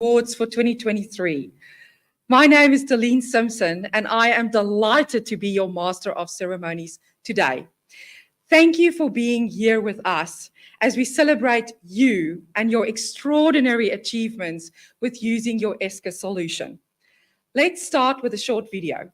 Awards for 2023. My name is Darlene Simpson, and I am delighted to be your Master of Ceremonies today. Thank you for being here with us as we celebrate you and your extraordinary achievements with using your Esker solution. Let's start with a short video.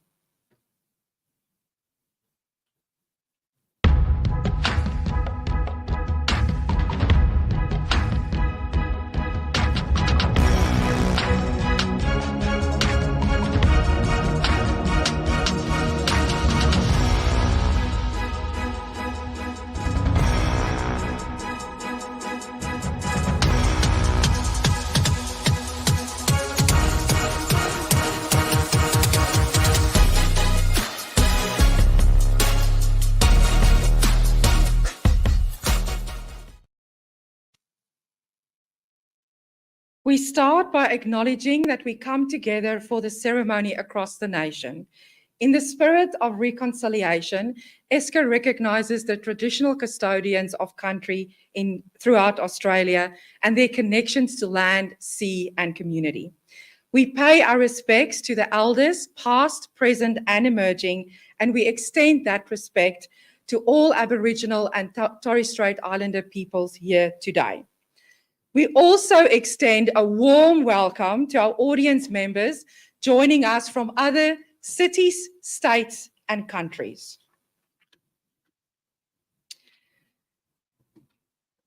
We start by acknowledging that we come together for the ceremony across the nation. In the spirit of reconciliation, Esker recognizes the traditional custodians of country throughout Australia and their connections to land, sea, and community. We pay our respects to the elders, past, present, and emerging, and we extend that respect to all Aboriginal and Torres Strait Islander peoples here today. We also extend a warm welcome to our audience members joining us from other cities, states, and countries.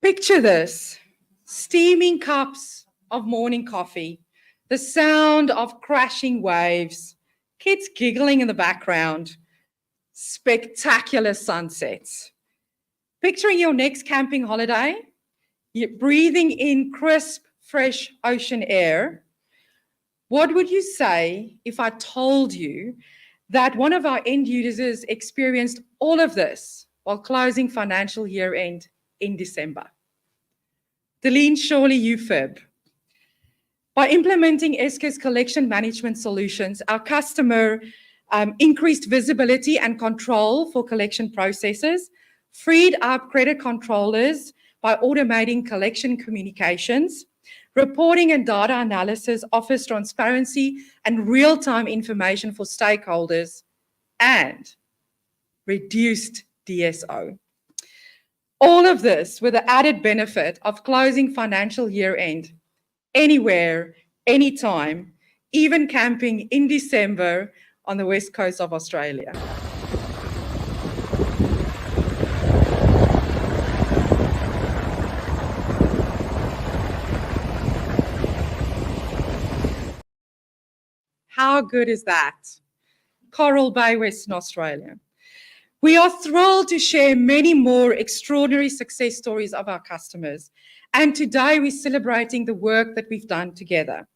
Picture this: steaming cups of morning coffee, the sound of crashing waves, kids giggling in the background, spectacular sunsets. Picturing your next camping holiday, you're breathing in crisp, fresh ocean air. What would you say if I told you that one of our end users experienced all of this while closing financial year end in December? Darlene, surely you fib. By implementing Esker's collection management solutions, our customer increased visibility and control for collection processes, freed up credit controllers by automating collection communications. Reporting and data analysis offers transparency and real-time information for stakeholders, and reduced DSO. All of this with the added benefit of closing financial year end anywhere, anytime, even camping in December on the west coast of Australia. How good is that? Coral Bay, Western Australia. We are thrilled to share many more extraordinary success stories of our customers. And today we're celebrating the work that we've done together.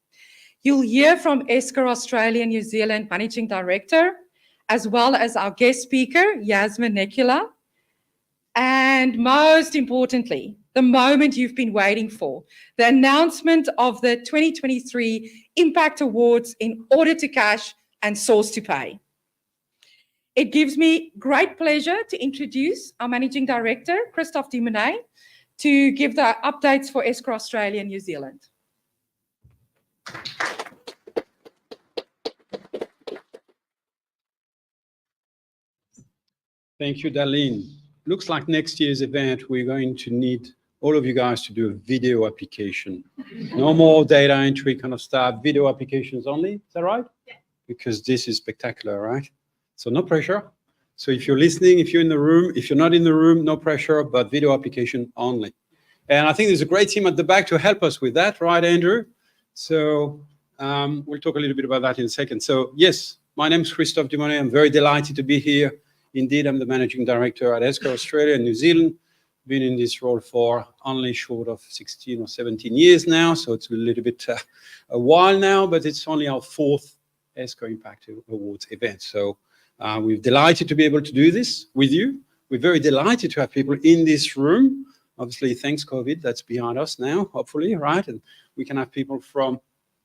You'll hear from Esker Australia and New Zealand Managing Director, as well as our guest speaker, Yasmin Nekula. And most importantly, the moment you've been waiting for, the announcement of the 2023 Impact Awards in Order to Cash and Source to Pay. It gives me great pleasure to introduce our Managing Director, Christophe Dumonet, to give the updates for Esker Australia and New Zealand. Thank you, Darlene. Looks like next year's event, we're going to need all of you guys to do a video application. No more data entry kind of stuff, video applications only. Is that right? Yeah. Because this is spectacular, right? So no pressure. So if you're listening, if you're in the room, if you're not in the room, no pressure, but video application only. And I think there's a great team at the back to help us with that, right, Andrew? So we'll talk a little bit about that in a second. So yes, my name is Christophe Dumonet. I'm very delighted to be here. Indeed, I'm the Managing Director at Esker Australia and New Zealand. Been in this role for only short of 16 or 17 years now, so it's a little bit a while now, but it's only our fourth Esker Impact Awards event. So we're delighted to be able to do this with you. We're very delighted to have people in this room. Obviously, thanks COVID, that's behind us now, hopefully, right? And we can have people from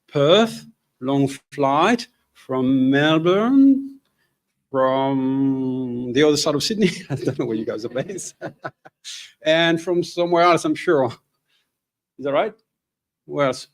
Perth, long flight, from Melbourne, from the other side of Sydney. I don't know where you guys are based. And from somewhere else, I'm sure. Is that right? Where else?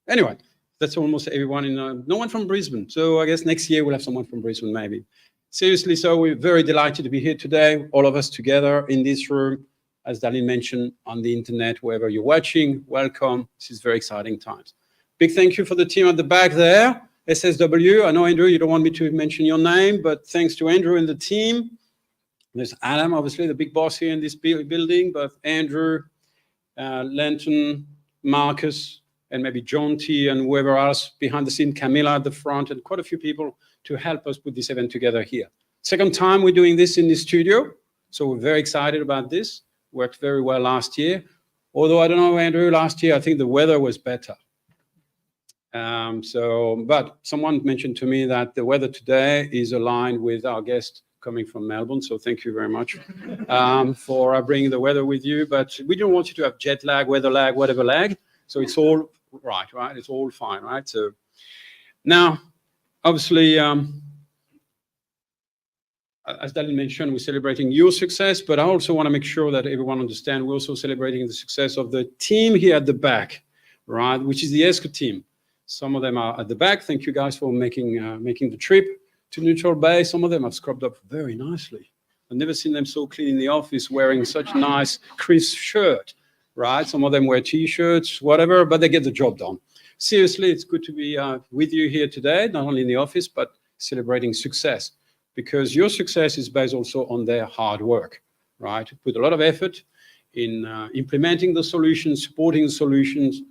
Anyway, That's almost everyone no one from Brisbane. So I guess next year we'll have someone from Brisbane maybe. Seriously, so we're very delighted to be here today, all of us together in this room, as Darlene mentioned, on the internet, wherever you're watching, welcome. This is very exciting times. Big thank you for the team at the back there, SSW. I know, Andrew, you don't want me to mention your name, but thanks to Andrew and the team. There's Adam, obviously, the big boss here in this building, but Andrew, Lenton, Marcus, and maybe John T. and whoever else behind the scene, Camilla at the front, and quite a few people to help us put this event together here. Second time we're doing this in the studio, so we're very excited about this. Worked very well last year. Although, I don't know, Andrew, last year I think the weather was better. But someone mentioned to me that the weather today is aligned with our guest coming from Melbourne, so thank you very much for bringing the weather with you. But we don't want you to have jet lag, weather lag, whatever lag. So it's all right? It's all fine, right? So now, obviously, as Darlene mentioned, we're celebrating your success, but I also want to make sure that everyone understands we're also celebrating the success of the team here at the back, right? Which is the Esker team. Some of them are at the back. Thank you guys for making the trip to Neutral Bay. Some of them have scrubbed up very nicely. I've never seen them so clean in the office, wearing such nice, crisp shirt, right? Some of them wear T-shirts, whatever, but they get the job done. Seriously, it's good to be with you here today, not only in the office, but celebrating success, because your success is based also on their hard work, right? Put a lot of effort in implementing the solutions, supporting the solutions,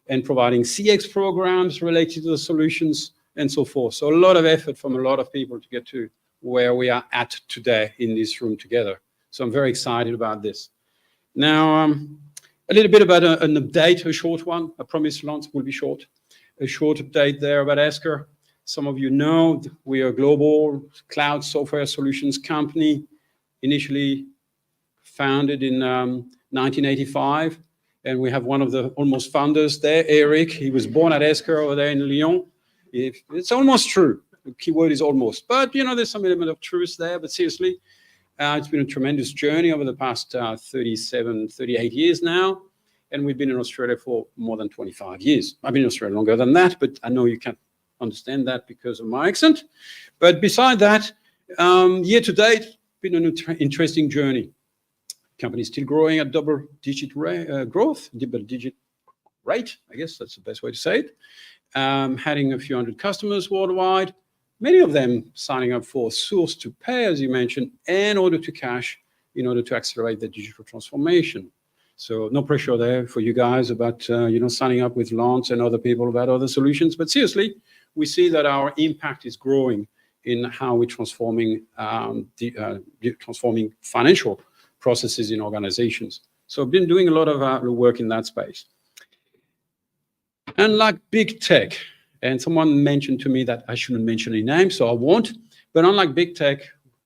and providing CX programs related to the solutions, and so forth. So a lot of effort from a lot of people to get to where we are at today in this room together. So I'm very excited about this. Now, a little bit about an update, a short one. I promise Lance will be short. A short update there about Esker. Some of you know we are a global cloud software solutions company, initially founded in 1985. And we have one of the almost founders there, Eric. He was born at Esker over there in Lyon. It's almost true. The key word is almost. But, you know, there's some element of truth there. But seriously, it's been a tremendous journey over the past 38 years now. And we've been in Australia for more than 25 years. I've been in Australia longer than that, but I know you can't understand that because of my accent. But beside that, year to date, been an interesting journey. Company is still growing at double-digit rate. I guess that's the best way to say it. Having a few hundred customers worldwide, many of them signing up for source to pay, as you mentioned, and order to cash in order to accelerate the digital transformation. So no pressure there for you guys about signing up with Lance and other people about other solutions. But seriously, we see that our impact is growing in how we're transforming financial processes in organizations. So I've been doing a lot of work in that space. And like big tech, and someone mentioned to me that I shouldn't mention any names, so I won't. But unlike big tech,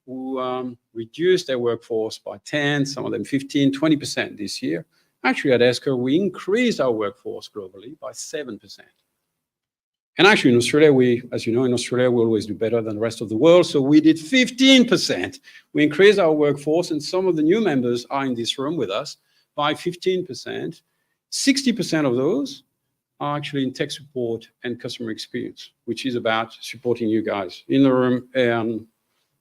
who reduced their workforce by 10, some of them 15, 20% this year, actually at Esker, we increased our workforce globally by 7%. And actually in Australia, as you know, in Australia, we always do better than the rest of the world. So we did 15%. We increased our workforce, and some of the new members are in this room with us by 15%. 60% of those are actually in tech support and customer experience, which is about supporting you guys in the room and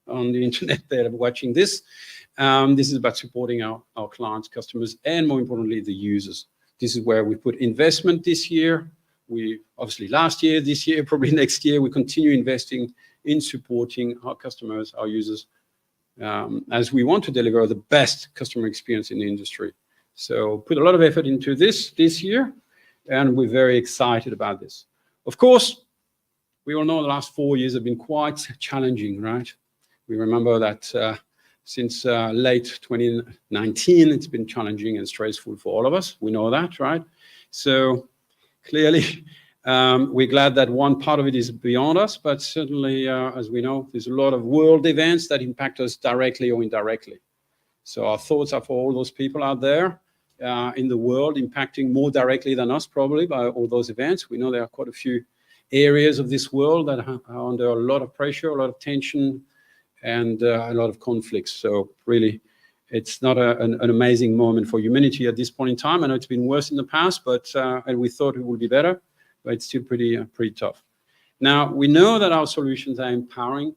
on the internet there watching this. This is about supporting our clients, customers, and more importantly, the users. This is where we put investment this year. We obviously last year, this year, probably next year, we continue investing in supporting our customers, our users, as we want to deliver the best customer experience in the industry. So put a lot of effort into this year, and we're very excited about this. Of course, we all know the last 4 years have been quite challenging, right? We remember that since late 2019, it's been challenging and stressful for all of us. We know that, right? So clearly, we're glad that one part of it is beyond us, but certainly, as we know, there's a lot of world events that impact us directly or indirectly. So our thoughts are for all those people out there in the world impacting more directly than us probably by all those events. We know there are quite a few areas of this world that are under a lot of pressure, a lot of tension, and a lot of conflicts. So really, it's not an amazing moment for humanity at this point in time. I know it's been worse in the past, but and we thought it would be better. but it's still pretty tough. Now, we know that our solutions are empowering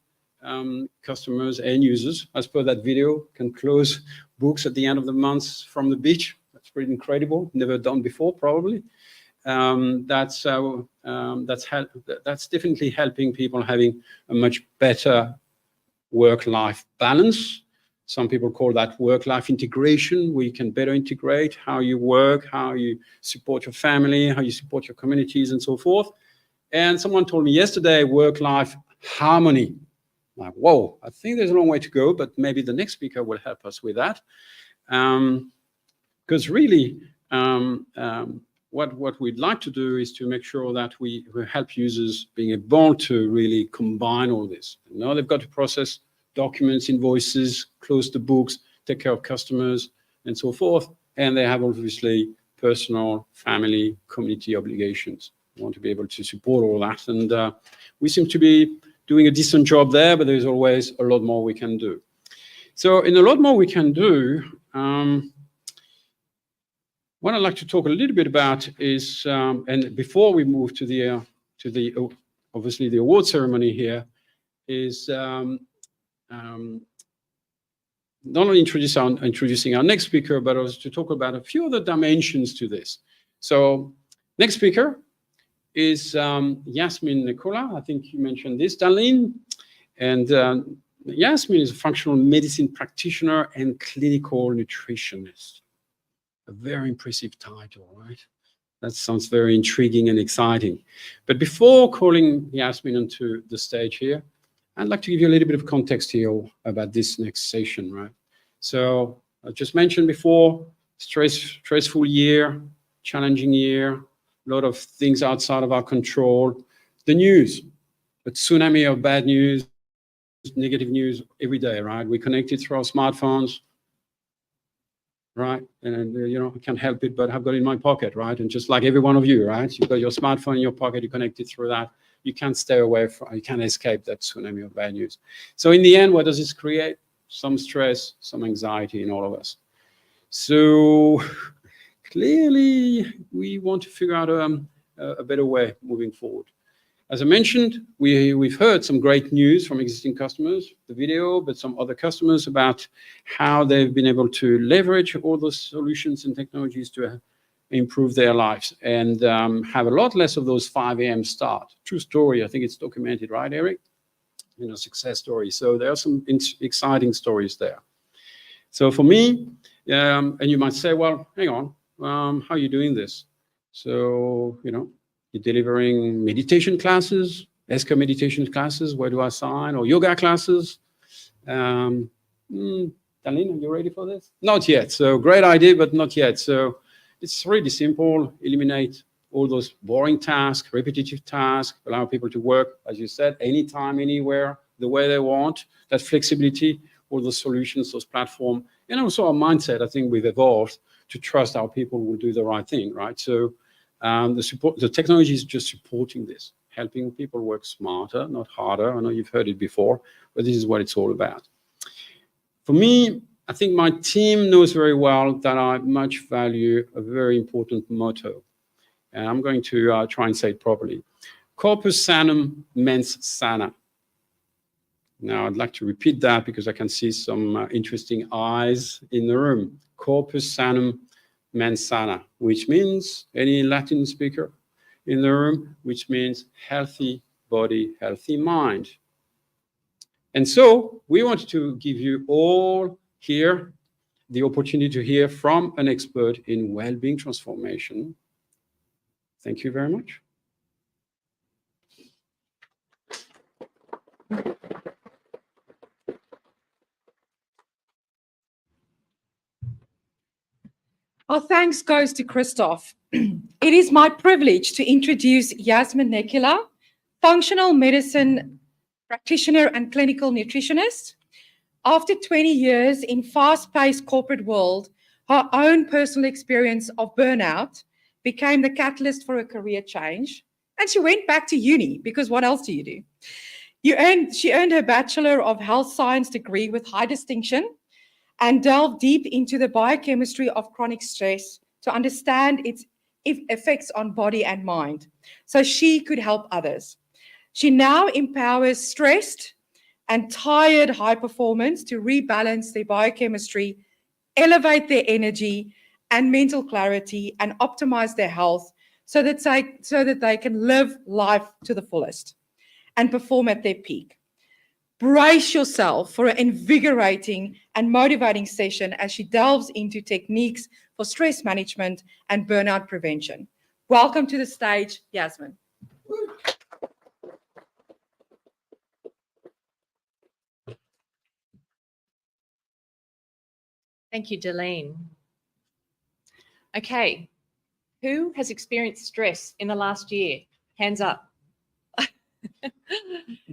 customers and users. As per that video, can close books at the end of the month from the beach. That's pretty incredible. Never done before, probably. That's definitely helping people having a much better work-life balance. Some people call that work-life integration, where you can better integrate how you work, how you support your family, how you support your communities, and so forth. And someone told me yesterday, work-life harmony. Like, whoa, I think there's a long way to go, but maybe the next speaker will help us with that. Because really, what we'd like to do is to make sure that we help users being able to really combine all this. Now they've got to process documents, invoices, close the books, take care of customers, and so forth. And they have obviously personal, family, community obligations. We want to be able to support all that. And we seem to be doing a decent job there, but there's always a lot more we can do. So in a lot more we can do, what I'd like to talk a little bit about is, and before we move to the obviously the award ceremony here, is not only introducing our next speaker, but also to talk about a few other dimensions to this. So next speaker is Yasmin Nicola. I think you mentioned this, Darlene. And Yasmin is a functional medicine practitioner and clinical nutritionist. A very impressive title, right? That sounds very intriguing and exciting. But before calling Yasmin onto the stage here, I'd like to give you a little bit of context here about this next session, right? So I just mentioned before, stressful year, challenging year, a lot of things outside of our control. The news, a tsunami of bad news, negative news every day, right? We're connected through our smartphones, right? And I can't help it, but I've got it in my pocket, right? And just like every one of you, right? You've got your smartphone in your pocket, you're connected through that. You can't stay away from, you can't escape that tsunami of bad news. So in the end, what does this create? Some stress, some anxiety in all of us. So clearly, we want to figure out a better way moving forward. As I mentioned, we've heard some great news from existing customers, the video, but some other customers about how they've been able to leverage all those solutions and technologies to improve their lives and have a lot less of those 5 a.m. start. True story. I think it's documented, right, Eric? Success stories. So there are some exciting stories there. So for me, and you might say, well, hang on, how are you doing this? So, you're delivering meditation classes, Esker meditation classes, where do I sign? Or yoga classes. Darlene, are you ready for this? Not yet. So great idea, but not yet. So it's really simple. Eliminate all those boring tasks, repetitive tasks, allow people to work, as you said, anytime, anywhere, the way they want, that flexibility, all those solutions, those platforms, and also our mindset. I think we've evolved to trust our people will do the right thing, right? So the technology is just supporting this, helping people work smarter, not harder. I know you've heard it before, but this is what it's all about. For me, I think my team knows very well that I much value a very important motto. And I'm going to try and say it properly. Corpus sanum mens sana. Now, I'd like to repeat that because I can see some interesting eyes in the room. Corpus sanum mens sana, which means, any Latin speaker in the room, which means healthy body, healthy mind. And so we want to give you all here the opportunity to hear from an expert in well-being transformation. Thank you very much. Our thanks goes to Christoph. It is my privilege to introduce Yasmin Nicola, functional medicine practitioner and clinical nutritionist. After 20 years in fast-paced corporate world, her own personal experience of burnout became the catalyst for a career change. And she went back to uni because what else do you do? She earned her Bachelor of Health Science degree with high distinction and delved deep into the biochemistry of chronic stress to understand its effects on body and mind, so she could help others. She now empowers stressed and tired high performers to rebalance their biochemistry, elevate their energy and mental clarity, and optimize their health so that they can live life to the fullest and perform at their peak. Brace yourself for an invigorating and motivating session as she delves into techniques for stress management and burnout prevention. Welcome to the stage, Yasmin. Thank you, Delene. Okay, who has experienced stress in the last year? Hands up.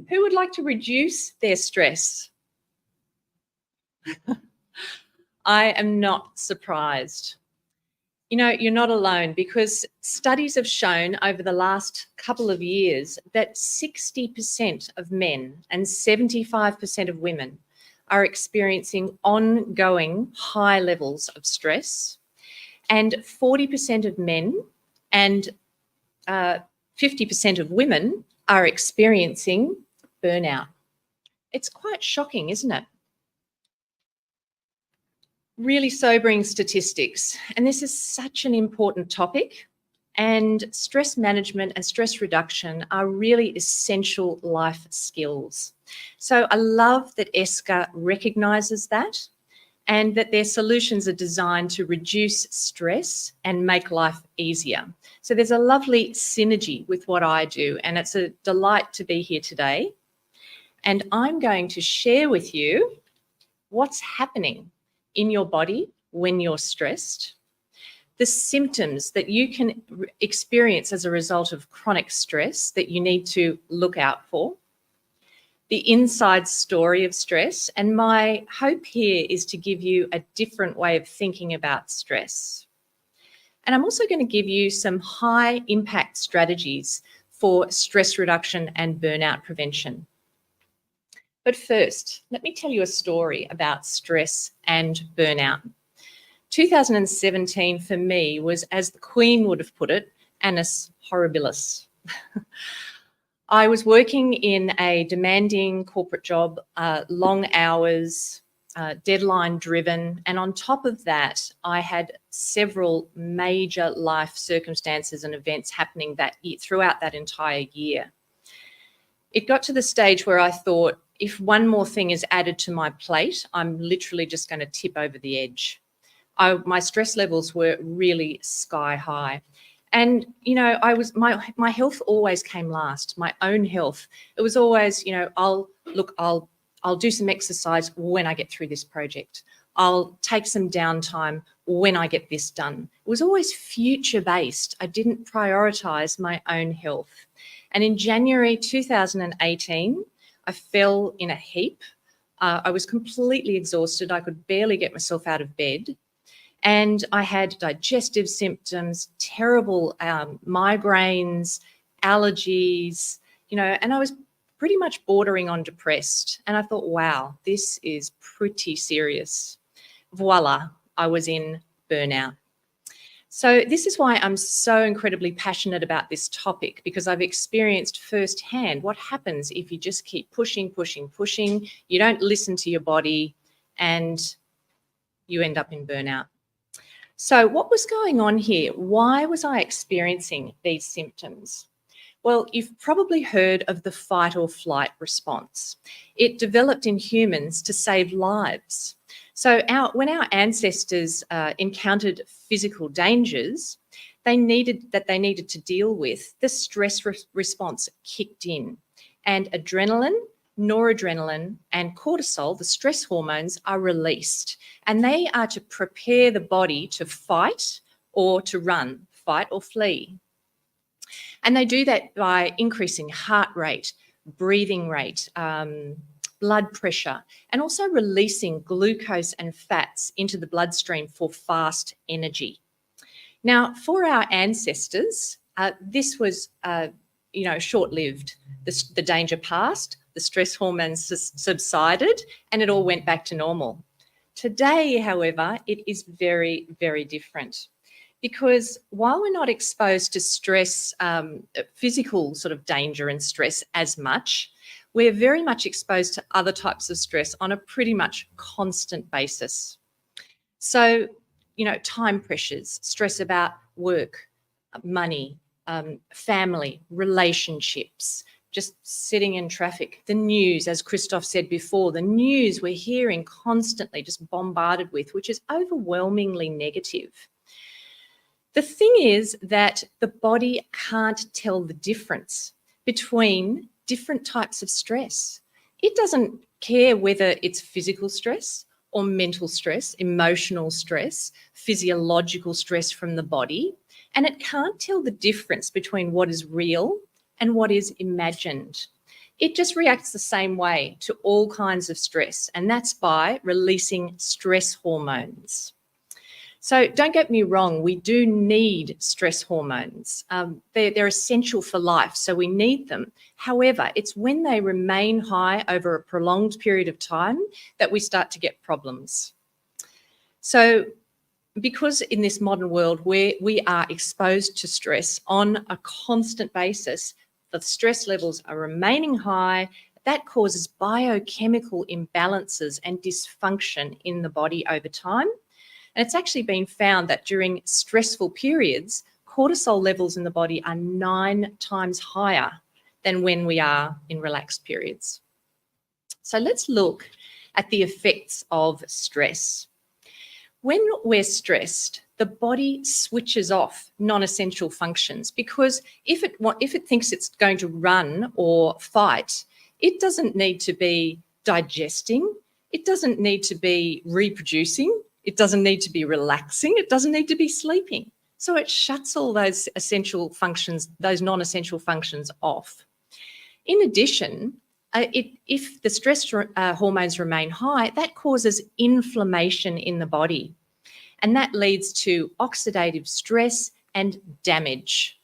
Who would like to reduce their stress? I am not surprised. You know, you're not alone, because studies have shown over the last couple of years that 60% of men and 75% of women are experiencing ongoing high levels of stress, and 40% of men and 50% of women are experiencing burnout. It's quite shocking, isn't it? Really sobering statistics. And this is such an important topic. And stress management and stress reduction are really essential life skills. So I love that Esker recognises that, and that their solutions are designed to reduce stress and make life easier. So there's a lovely synergy with what I do, and it's a delight to be here today. And I'm going to share with you what's happening in your body when you're stressed, the symptoms that you can experience as a result of chronic stress that you need to look out for, the inside story of stress, and my hope here is to give you a different way of thinking about stress. And I'm also going to give you some high impact strategies for stress reduction and burnout prevention. But first, let me tell you a story about stress and burnout. 2017 for me was, as the Queen would have put it, annus horribilis. I was working in a demanding corporate job, long hours, deadline driven, and on top of that, I had several major life circumstances and events happening throughout that entire year. It got to the stage where I thought, if one more thing is added to my plate, I'm literally just going to tip over the edge. My stress levels were really sky high. And, you know, my health always came last, my own health. It was always, you know, I'll do some exercise when I get through this project. I'll take some downtime when I get this done. It was always future-based. I didn't prioritise my own health. And in January 2018, I fell in a heap. I was completely exhausted. I could barely get myself out of bed. And I had digestive symptoms, terrible migraines, allergies, you know, and I was pretty much bordering on depressed. And I thought, wow, this is pretty serious. Voila, I was in burnout. So this is why I'm so incredibly passionate about this topic, because I've experienced firsthand what happens if you just keep pushing, you don't listen to your body, and you end up in burnout. So what was going on here? Why was I experiencing these symptoms? Well, you've probably heard of the fight or flight response. It developed in humans to save lives. So when our ancestors encountered physical dangers, they needed to deal with, the stress response kicked in, and adrenaline, noradrenaline and cortisol, the stress hormones, are released, and they are to prepare the body to fight or to run, fight or flee. And they do that by increasing heart rate, breathing rate, blood pressure, and also releasing glucose and fats into the bloodstream for fast energy. Now, for our ancestors, this was short-lived. The danger passed, the stress hormones subsided, and it all went back to normal. Today, however, it is very, very different. Because while we're not exposed to stress, physical sort of danger and stress as much, we're very much exposed to other types of stress on a pretty much constant basis. So, you know, time pressures, stress about work, money, family, relationships, just sitting in traffic, the news, as Christoph said before, the news we're hearing constantly, just bombarded with, which is overwhelmingly negative. The thing is that the body can't tell the difference between different types of stress. It doesn't care whether it's physical stress or mental stress, emotional stress, physiological stress from the body, and it can't tell the difference between what is real and what is imagined. It just reacts the same way to all kinds of stress, and that's by releasing stress hormones. So don't get me wrong, we do need stress hormones. They're essential for life, so we need them. However, it's when they remain high over a prolonged period of time that we start to get problems. So because in this modern world where we are exposed to stress on a constant basis, the stress levels are remaining high, that causes biochemical imbalances and dysfunction in the body over time. And it's actually been found that during stressful periods, cortisol levels in the body are 9 times higher than when we are in relaxed periods. So let's look at the effects of stress. When we're stressed, the body switches off non-essential functions because if it thinks it's going to run or fight, it doesn't need to be digesting, it doesn't need to be reproducing, it doesn't need to be relaxing, it doesn't need to be sleeping. So it shuts all those essential functions, those non-essential functions off. In addition, if the stress hormones remain high, that causes inflammation in the body. And that leads to oxidative stress and damage.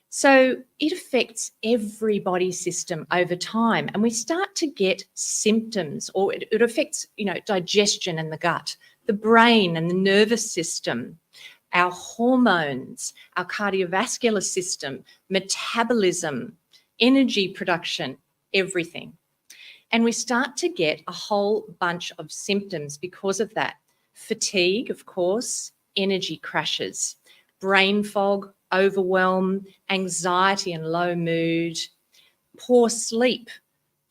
So it affects every body system over time, and we start to get symptoms, or it affects, digestion and the gut, the brain and the nervous system, our hormones, our cardiovascular system, metabolism, energy production, everything. And we start to get a whole bunch of symptoms because of that. Fatigue, of course, energy crashes, brain fog, overwhelm, anxiety and low mood, poor sleep,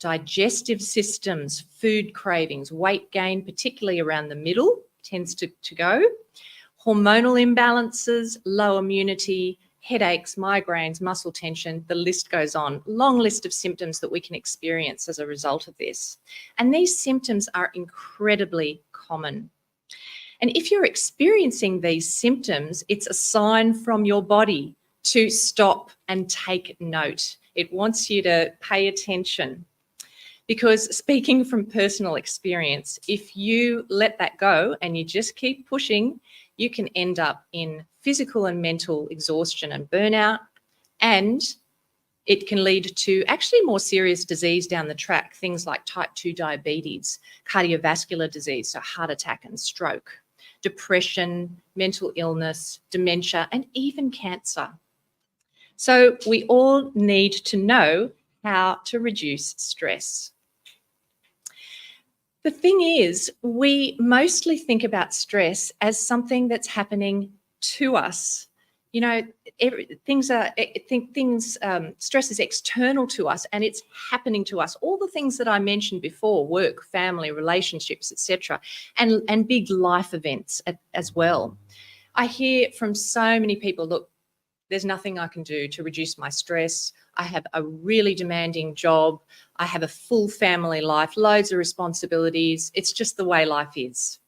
digestive systems, food cravings, weight gain, particularly around the middle, tends to go, hormonal imbalances, low immunity, headaches, migraines, muscle tension, the list goes on. Long list of symptoms that we can experience as a result of this. And these symptoms are incredibly common. And if you're experiencing these symptoms, it's a sign from your body to stop and take note. It wants you to pay attention. Because speaking from personal experience, if you let that go and you just keep pushing, you can end up in physical and mental exhaustion and burnout, and it can lead to actually more serious disease down the track, things like type 2 diabetes, cardiovascular disease, so heart attack and stroke, depression, mental illness, dementia, and even cancer. So we all need to know how to reduce stress. The thing is, we mostly think about stress as something that's happening to us. Stress is external to us and it's happening to us. All the things that I mentioned before, work, family, relationships, etc., and big life events as well. I hear from so many people, look, there's nothing I can do to reduce my stress. I have a really demanding job. I have a full family life, loads of responsibilities. It's just the way life is.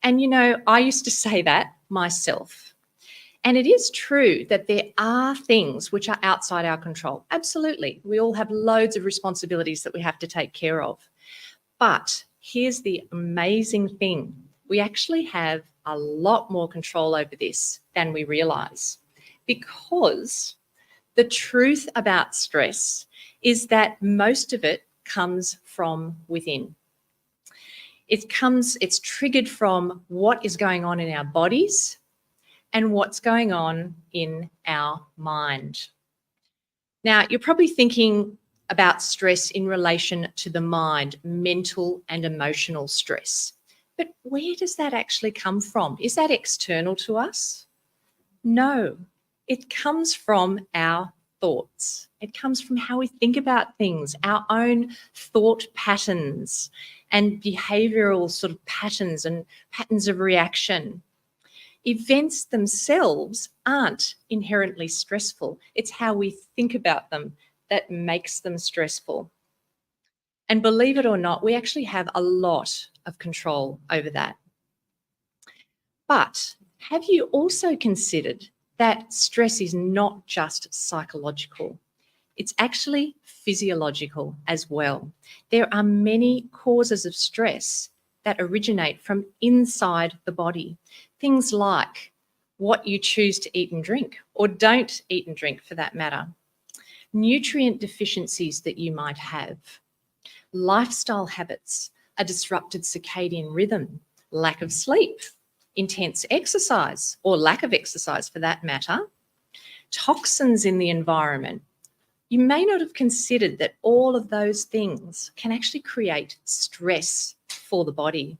And, I used to say that myself. And it is true that there are things which are outside our control. Absolutely. We all have loads of responsibilities that we have to take care of. But here's the amazing thing. We actually have a lot more control over this than we realise. Because the truth about stress is that most of it comes from within. It's triggered from what is going on in our bodies, and what's going on in our mind. Now, you're probably thinking about stress in relation to the mind, mental and emotional stress. But where does that actually come from? Is that external to us? No, it comes from our thoughts. It comes from how we think about things, our own thought patterns and behavioral sort of patterns and patterns of reaction. Events themselves aren't inherently stressful. It's how we think about them that makes them stressful. And believe it or not, we actually have a lot of control over that. But have you also considered that stress is not just psychological? It's actually physiological as well. There are many causes of stress that originate from inside the body. Things like what you choose to eat and drink, or don't eat and drink for that matter. Nutrient deficiencies that you might have. Lifestyle habits, a disrupted circadian rhythm, lack of sleep, intense exercise, or lack of exercise for that matter, toxins in the environment. You may not have considered that all of those things can actually create stress for the body.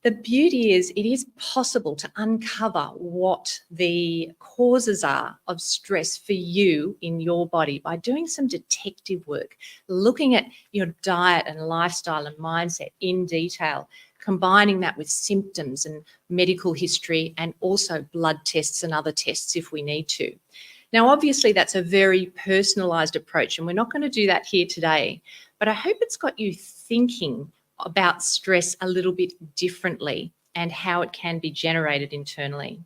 The beauty is it is possible to uncover what the causes are of stress for you in your body by doing some detective work, looking at your diet and lifestyle and mindset in detail, combining that with symptoms and medical history and also blood tests and other tests if we need to. Now, obviously, that's a very personalised approach, and we're not going to do that here today, but I hope it's got you thinking about stress a little bit differently and how it can be generated internally.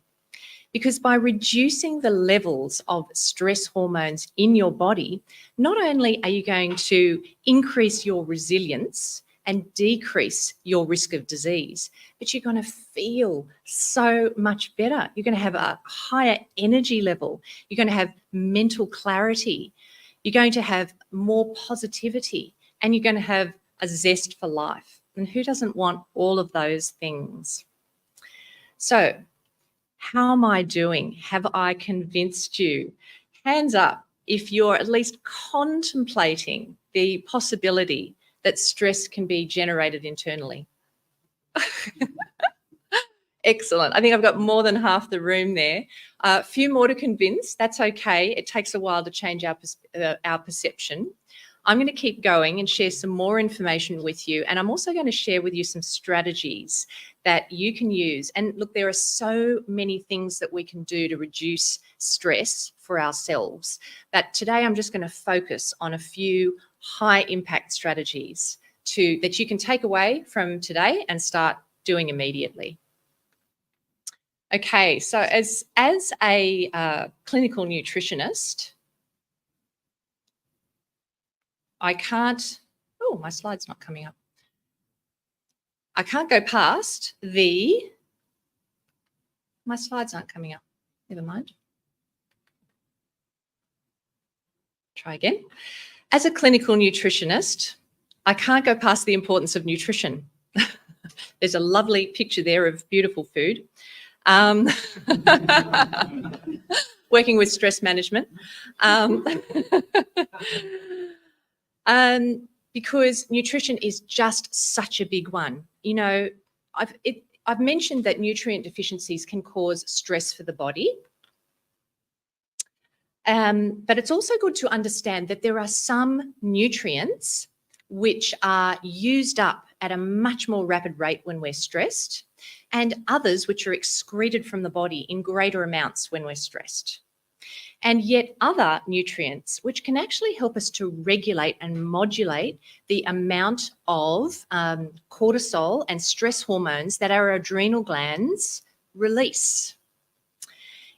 Because by reducing the levels of stress hormones in your body, not only are you going to increase your resilience and decrease your risk of disease, but you're going to feel so much better. You're going to have a higher energy level. You're going to have mental clarity. You're going to have more positivity, and you're going to have a zest for life. And who doesn't want all of those things? So, how am I doing? Have I convinced you? Hands up if you're at least contemplating the possibility that stress can be generated internally. Excellent. I think I've got more than half the room there. A few more to convince. That's okay. It takes a while to change our perception. I'm going to keep going and share some more information with you. And I'm also going to share with you some strategies that you can use. And look, there are so many things that we can do to reduce stress for ourselves. But today I'm just going to focus on a few high impact strategies that you can take away from today and start doing immediately. Okay, so as a clinical nutritionist, I can't, oh, my slide's not coming up. I can't go past my slides aren't coming up. Never mind. Try again. As a clinical nutritionist, I can't go past the importance of nutrition. There's a lovely picture there of beautiful food. Working with stress management. Because nutrition is just such a big one. You know, I've mentioned that nutrient deficiencies can cause stress for the body. But it's also good to understand that there are some nutrients which are used up at a much more rapid rate when we're stressed, and others which are excreted from the body in greater amounts when we're stressed. And yet other nutrients which can actually help us to regulate and modulate the amount of cortisol and stress hormones that our adrenal glands release.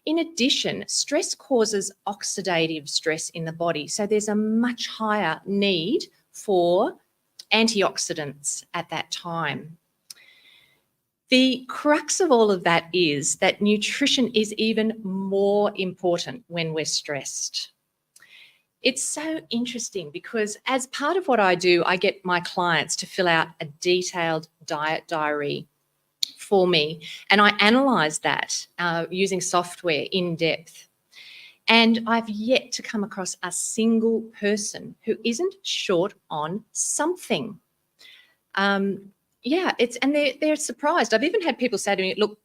In addition, stress causes oxidative stress in the body, so there's a much higher need for antioxidants at that time. The crux of all of that is that nutrition is even more important when we're stressed. It's so interesting because as part of what I do, I get my clients to fill out a detailed diet diary for me. And I analysed that using software in depth. And I've yet to come across a single person who isn't short on something. Yeah, they're surprised. I've even had people say to me, look,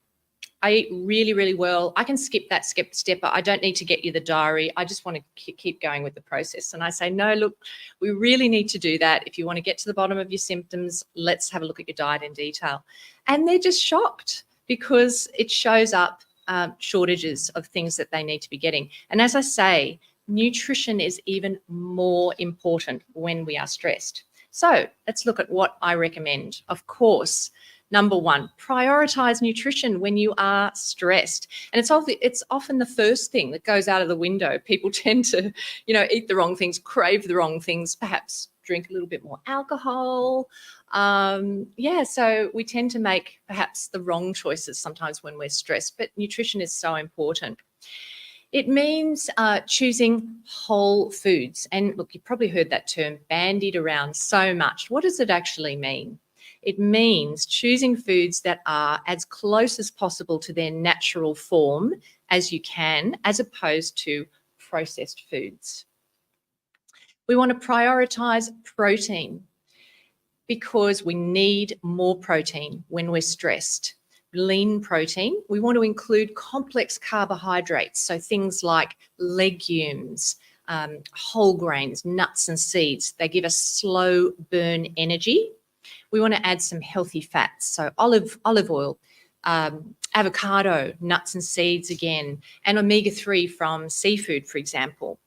I eat really, really well. I can skip that step. I don't need to get you the diary. I just want to keep going with the process. And I say, no, look, we really need to do that. If you want to get to the bottom of your symptoms, let's have a look at your diet in detail. And they're just shocked because it shows up shortages of things that they need to be getting. And as I say, nutrition is even more important when we are stressed. So let's look at what I recommend. Of course, number one, prioritize nutrition when you are stressed. And it's often the first thing that goes out of the window. People tend to, eat the wrong things, crave the wrong things, perhaps drink a little bit more alcohol. So we tend to make perhaps the wrong choices sometimes when we're stressed, but nutrition is so important. It means choosing whole foods. And look, you've probably heard that term bandied around so much. What does it actually mean? It means choosing foods that are as close as possible to their natural form as you can, as opposed to processed foods. We want to prioritise protein because we need more protein when we're stressed. Lean protein, we want to include complex carbohydrates, so things like legumes, whole grains, nuts and seeds. They give us slow burn energy. We want to add some healthy fats, so olive oil, avocado, nuts and seeds again, and omega-3 from seafood, for example.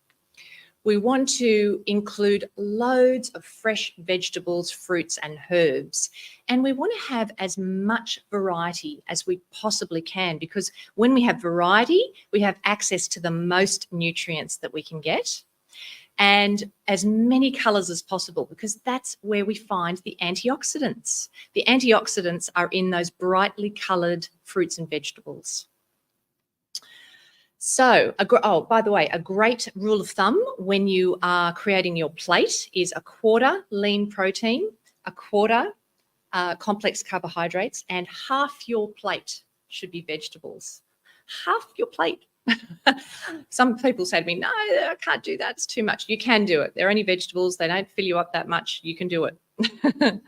We want to include loads of fresh vegetables, fruits and herbs. And we want to have as much variety as we possibly can, because when we have variety, we have access to the most nutrients that we can get and as many colours as possible, because that's where we find the antioxidants. The antioxidants are in those brightly coloured fruits and vegetables. So, by the way, a great rule of thumb when you are creating your plate is a quarter lean protein, a quarter complex carbohydrates, and half your plate should be vegetables. Half your plate. Some people say to me, no, I can't do that. It's too much. You can do it. They're only vegetables. They don't fill you up that much. You can do it.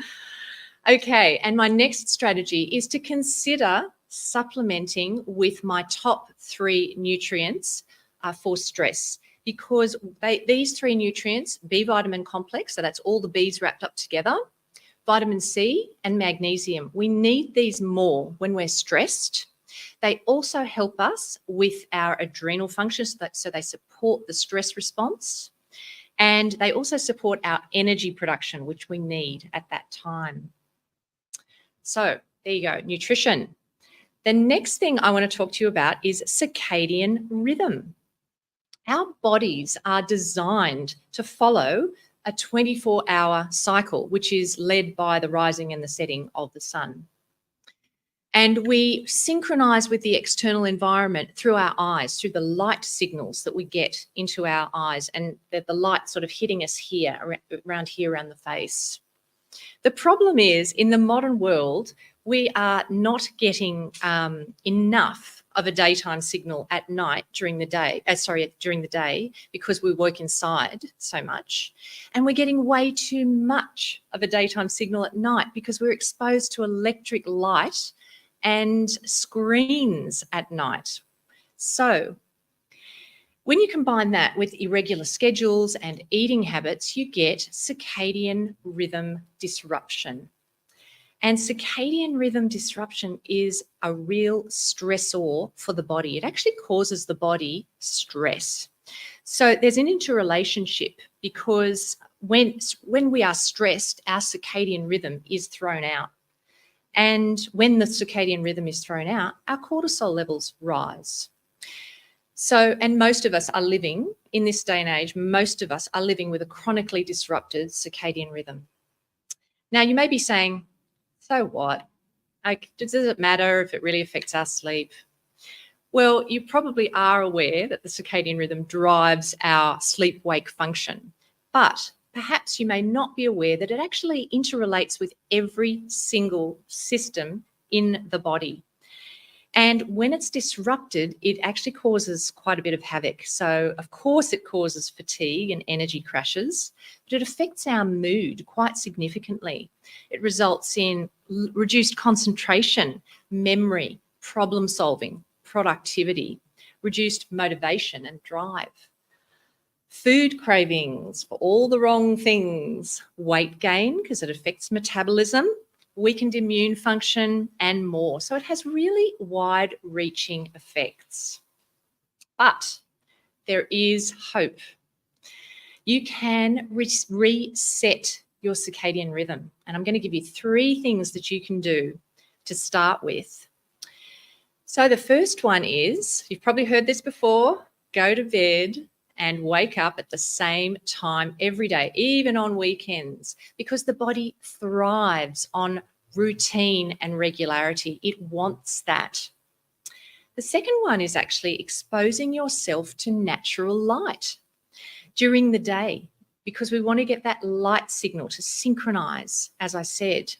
Okay, and my next strategy is to consider supplementing with my top 3 nutrients for stress, because these 3 nutrients, B vitamin complex, so that's all the B's wrapped up together, vitamin C and magnesium, we need these more when we're stressed. They also help us with our adrenal functions, so they support the stress response, and they also support our energy production, which we need at that time. So there you go, nutrition. The next thing I want to talk to you about is circadian rhythm. Our bodies are designed to follow a 24-hour cycle, which is led by the rising and the setting of the sun. And we synchronize with the external environment through our eyes, through the light signals that we get into our eyes, and the light sort of hitting us here, around the face. The problem is, in the modern world, we are not getting enough of a daytime signal at night during the day, because we work inside so much, and we're getting way too much of a daytime signal at night because we're exposed to electric light and screens at night. So when you combine that with irregular schedules and eating habits, you get circadian rhythm disruption. And circadian rhythm disruption is a real stressor for the body. It actually causes the body stress. So there's an interrelationship, because when we are stressed, our circadian rhythm is thrown out. And when the circadian rhythm is thrown out, our cortisol levels rise. So, and most of us are living, in this day and age, most of us are living with a chronically disrupted circadian rhythm. Now, you may be saying, so what? Does it matter if it really affects our sleep? Well, you probably are aware that the circadian rhythm drives our sleep-wake function, but perhaps you may not be aware that it actually interrelates with every single system in the body. And when it's disrupted, it actually causes quite a bit of havoc. So, of course, it causes fatigue and energy crashes, but it affects our mood quite significantly. It results in reduced concentration, memory, problem solving, productivity, reduced motivation and drive. Food cravings for all the wrong things, weight gain because it affects metabolism, weakened immune function, and more. So it has really wide-reaching effects. But there is hope. You can reset your circadian rhythm. And I'm going to give you 3 things that you can do to start with. So the first one is, you've probably heard this before, go to bed and wake up at the same time every day, even on weekends, because the body thrives on routine and regularity. It wants that. The second one is actually exposing yourself to natural light during the day, because we want to get that light signal to synchronize, as I said.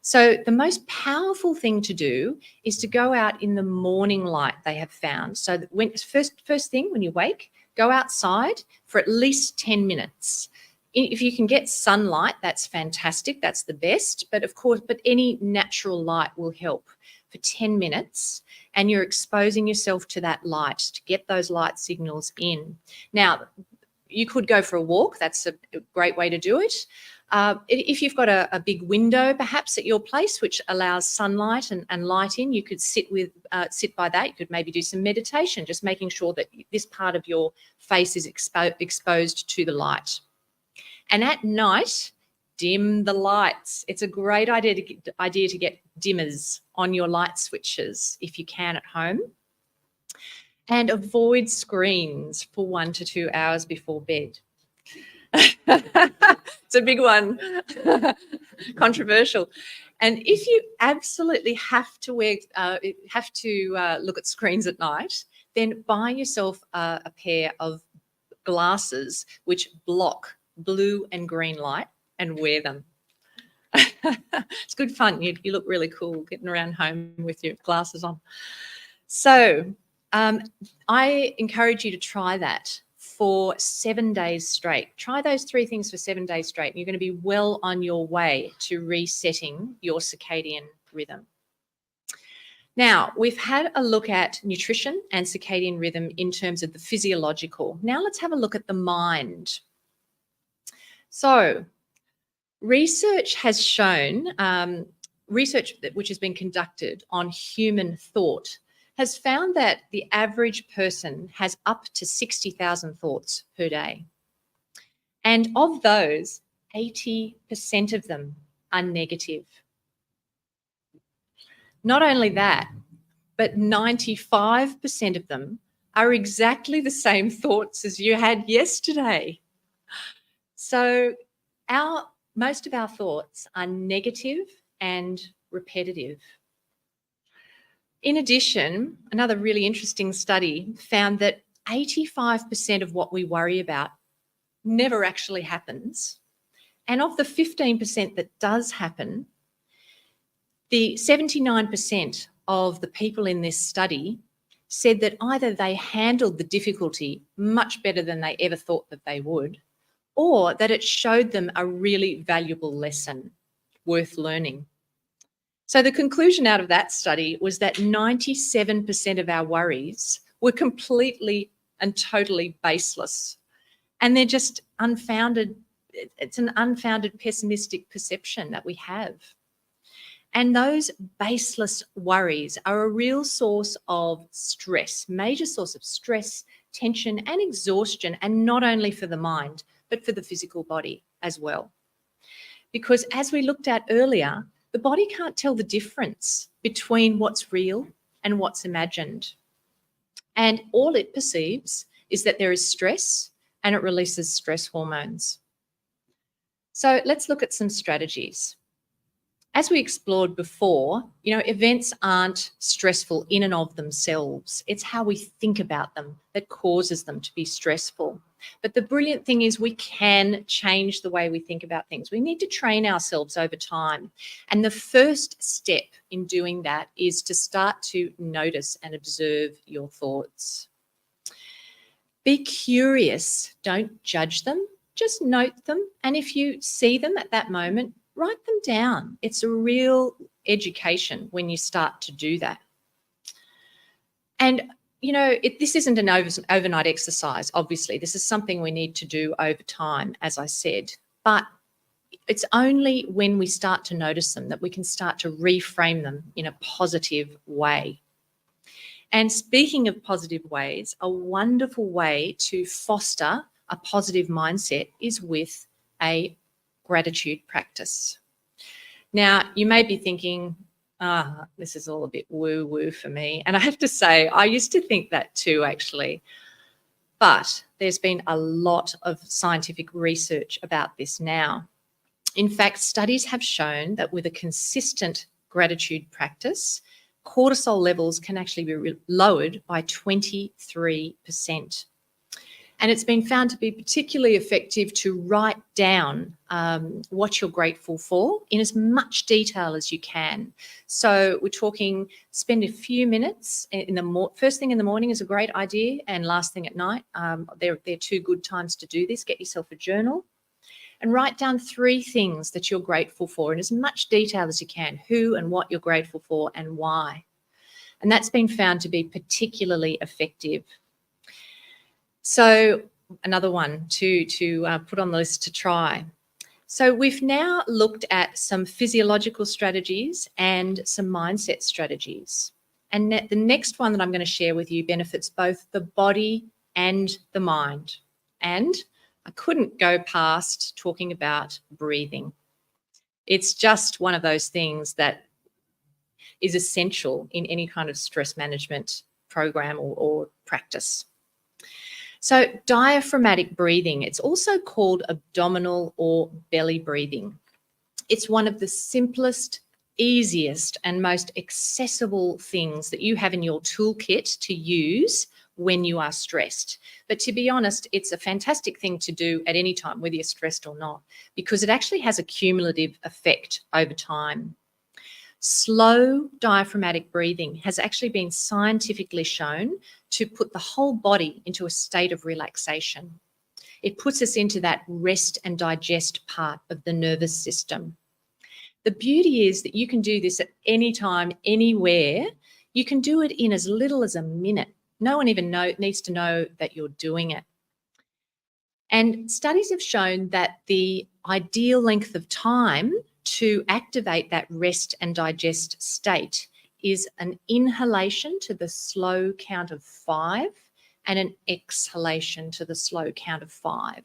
So the most powerful thing to do is to go out in the morning light, they have found. So that when first thing when you wake, go outside for at least 10 minutes. If you can get sunlight, that's fantastic. That's the best. But of course, any natural light will help for 10 minutes. And you're exposing yourself to that light to get those light signals in. Now, you could go for a walk. That's a great way to do it. If you've got a big window perhaps at your place which allows sunlight and light in, you could sit by that. You could maybe do some meditation, just making sure that this part of your face is exposed to the light. And at night, dim the lights. It's a great idea to get dimmers on your light switches if you can at home. And avoid screens for 1 to 2 hours before bed. It's a big one. Controversial. And if you absolutely have to look at screens at night, then buy yourself a pair of glasses which block blue and green light and wear them. It's good fun. You look really cool getting around home with your glasses on. So I encourage you to try that for 7 days straight. Try those 3 things for 7 days straight, and you're going to be well on your way to resetting your circadian rhythm. Now, we've had a look at nutrition and circadian rhythm in terms of the physiological. Now let's have a look at the mind. So research has shown, research which has been conducted on human thought has found that the average person has up to 60,000 thoughts per day. And of those, 80% of them are negative. Not only that, but 95% of them are exactly the same thoughts as you had yesterday. So most of our thoughts are negative and repetitive. In addition, another really interesting study found that 85% of what we worry about never actually happens. And of the 15% that does happen, the 79% of the people in this study said that either they handled the difficulty much better than they ever thought that they would, or that it showed them a really valuable lesson worth learning. So the conclusion out of that study was that 97% of our worries were completely and totally baseless. And they're just unfounded. It's an unfounded pessimistic perception that we have. And those baseless worries are a real source of stress, major source of stress, tension, and exhaustion, and not only for the mind, but for the physical body as well. Because as we looked at earlier, the body can't tell the difference between what's real and what's imagined. And all it perceives is that there is stress, and it releases stress hormones. So let's look at some strategies. As we explored before, events aren't stressful in and of themselves. It's how we think about them that causes them to be stressful. But the brilliant thing is we can change the way we think about things. We need to train ourselves over time. And the first step in doing that is to start to notice and observe your thoughts. Be curious, don't judge them, just note them. And if you see them at that moment, write them down. It's a real education when you start to do that. And, you know, this isn't an overnight exercise, obviously. This is something we need to do over time, as I said. But it's only when we start to notice them that we can start to reframe them in a positive way. And speaking of positive ways, a wonderful way to foster a positive mindset is with a gratitude practice. Now, you may be thinking, this is all a bit woo-woo for me. And I have to say, I used to think that too, actually. But there's been a lot of scientific research about this now. In fact, studies have shown that with a consistent gratitude practice, cortisol levels can actually be lowered by 23%. And it's been found to be particularly effective to write down what you're grateful for in as much detail as you can. So we're talking spend a few minutes in the first thing in the morning is a great idea, and last thing at night. They're two good times to do this. Get yourself a journal and write down 3 things that you're grateful for in as much detail as you can, who and what you're grateful for and why. And that's been found to be particularly effective. So another one to put on the list to try. So we've now looked at some physiological strategies and some mindset strategies. And the next one that I'm going to share with you benefits both the body and the mind. And I couldn't go past talking about breathing. It's just one of those things that is essential in any kind of stress management program or practice. So diaphragmatic breathing, it's also called abdominal or belly breathing. It's one of the simplest, easiest, and most accessible things that you have in your toolkit to use when you are stressed. But to be honest, it's a fantastic thing to do at any time, whether you're stressed or not, because it actually has a cumulative effect over time. Slow diaphragmatic breathing has actually been scientifically shown to put the whole body into a state of relaxation. It puts us into that rest and digest part of the nervous system. The beauty is that you can do this at any time, anywhere. You can do it in as little as a minute. No one even needs to know that you're doing it. And studies have shown that the ideal length of time to activate that rest and digest state is an inhalation to the slow count of 5 and an exhalation to the slow count of 5.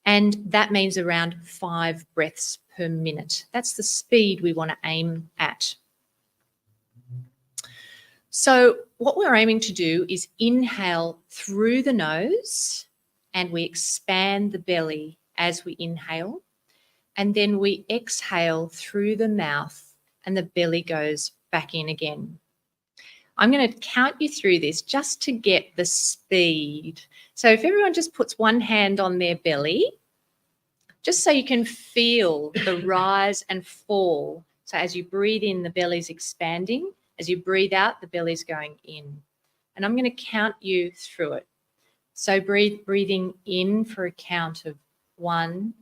And that means around 5 breaths per minute. That's the speed we want to aim at. So what we're aiming to do is inhale through the nose, and we expand the belly as we inhale. And then we exhale through the mouth and the belly goes back in again. I'm going to count you through this just to get the speed. So if everyone just puts one hand on their belly, just so you can feel the rise and fall. So as you breathe in, the belly's expanding. As you breathe out, the belly's going in. And I'm going to count you through it. So breathing in for a count of 1,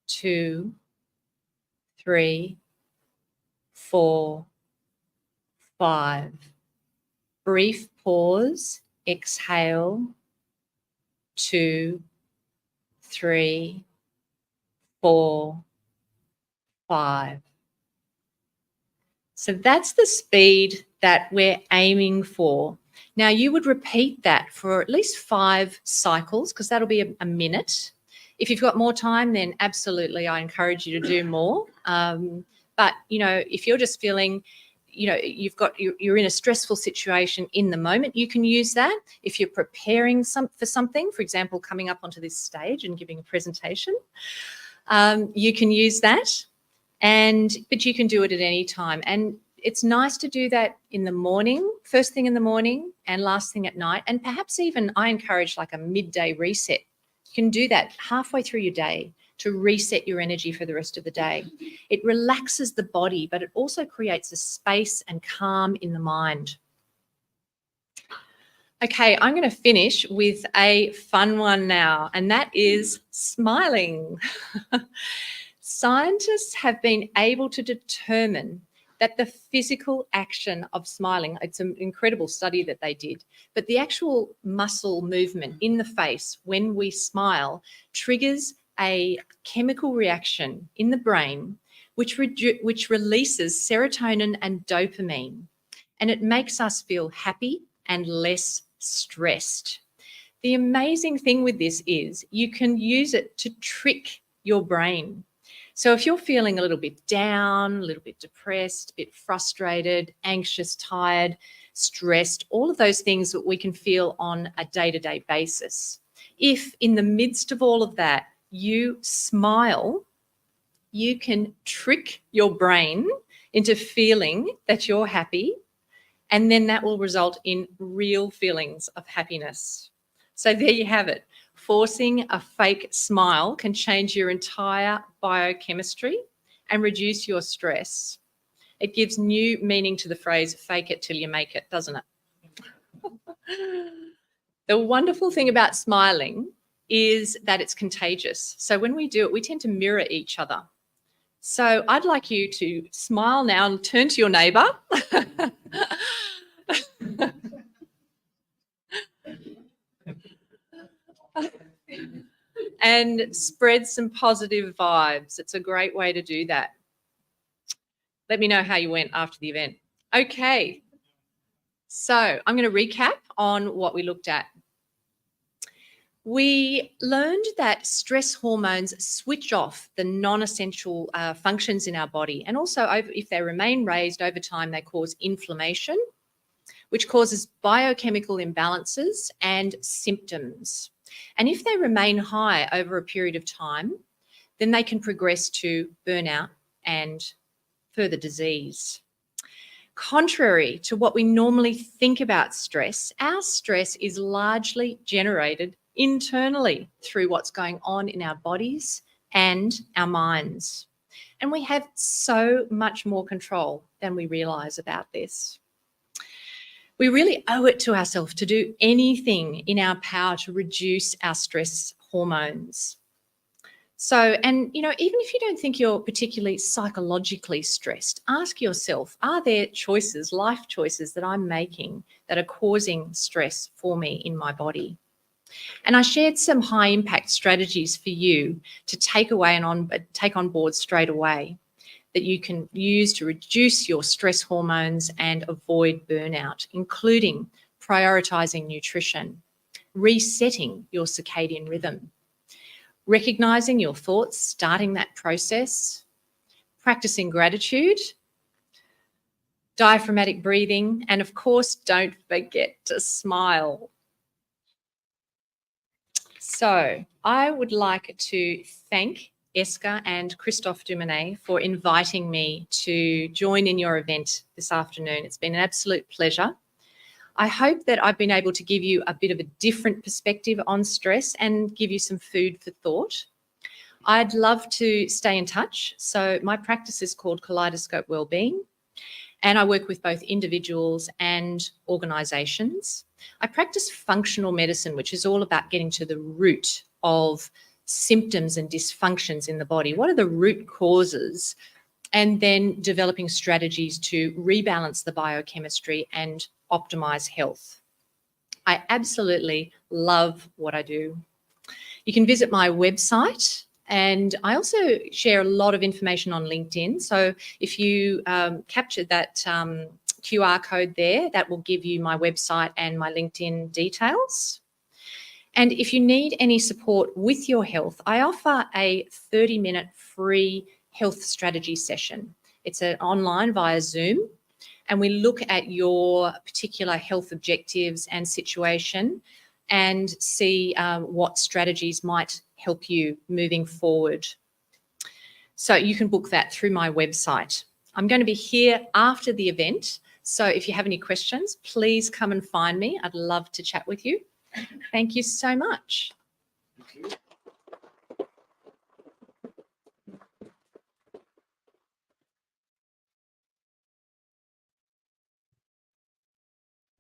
2, 3, 4, 5. Brief pause, exhale, 2, 3, 4, 5. So that's the speed that we're aiming for. Now you would repeat that for at least 5 cycles, because that'll be a minute. If you've got more time, then absolutely, I encourage you to do more. But, you know, if you're just feeling, you know, you're in a stressful situation in the moment, you can use that. If you're preparing for something, for example, coming up onto this stage and giving a presentation, you can use that. But you can do it at any time. And it's nice to do that in the morning, first thing in the morning and last thing at night. And perhaps even I encourage like a midday reset. You can do that halfway through your day to reset your energy for the rest of the day. It relaxes the body, but it also creates a space and calm in the mind. Okay, I'm going to finish with a fun one now, and that is smiling. Scientists have been able to determine that the physical action of smiling, it's an incredible study that they did, but the actual muscle movement in the face when we smile triggers a chemical reaction in the brain which releases serotonin and dopamine, and it makes us feel happy and less stressed. The amazing thing with this is you can use it to trick your brain. So if you're feeling a little bit down, a little bit depressed, a bit frustrated, anxious, tired, stressed, all of those things that we can feel on a day-to-day basis, if in the midst of all of that you smile, you can trick your brain into feeling that you're happy, and then that will result in real feelings of happiness. So there you have it. Forcing a fake smile can change your entire biochemistry and reduce your stress. It gives new meaning to the phrase, fake it till you make it, doesn't it? The wonderful thing about smiling is that it's contagious. So when we do it, we tend to mirror each other. So I'd like you to smile now and turn to your neighbour. And spread some positive vibes. It's a great way to do that. Let me know how you went after the event. Okay, so I'm going to recap on what we looked at. We learned that stress hormones switch off the non-essential functions in our body, and also if they remain raised over time, they cause inflammation, which causes biochemical imbalances and symptoms. And if they remain high over a period of time, then they can progress to burnout and further disease. Contrary to what we normally think about stress, our stress is largely generated internally through what's going on in our bodies and our minds. And we have so much more control than we realise about this. We really owe it to ourselves to do anything in our power to reduce our stress hormones. So, and you know, even if you don't think you're particularly psychologically stressed, ask yourself, are there choices, life choices that I'm making that are causing stress for me in my body? And I shared some high impact strategies for you to take away and take on board straight away, that you can use to reduce your stress hormones and avoid burnout, including prioritizing nutrition, resetting your circadian rhythm, recognizing your thoughts, starting that process, practicing gratitude, diaphragmatic breathing, and of course, don't forget to smile. So I would like to thank Esker and Christophe Dumonet for inviting me to join in your event this afternoon. It's been an absolute pleasure. I hope that I've been able to give you a bit of a different perspective on stress and give you some food for thought. I'd love to stay in touch. So my practice is called Kaleidoscope Wellbeing, and I work with both individuals and organisations. I practice functional medicine, which is all about getting to the root of symptoms and dysfunctions in the body. What are the root causes? And then developing strategies to rebalance the biochemistry and optimize health. I absolutely love what I do. You can visit my website, and I also share a lot of information on LinkedIn. So if you capture that QR code there, that will give you my website and my LinkedIn details. And if you need any support with your health, I offer a 30-minute free health strategy session. It's online via Zoom, and we look at your particular health objectives and situation and see what strategies might help you moving forward. So you can book that through my website. I'm going to be here after the event. So if you have any questions, please come and find me. I'd love to chat with you. Thank you so much.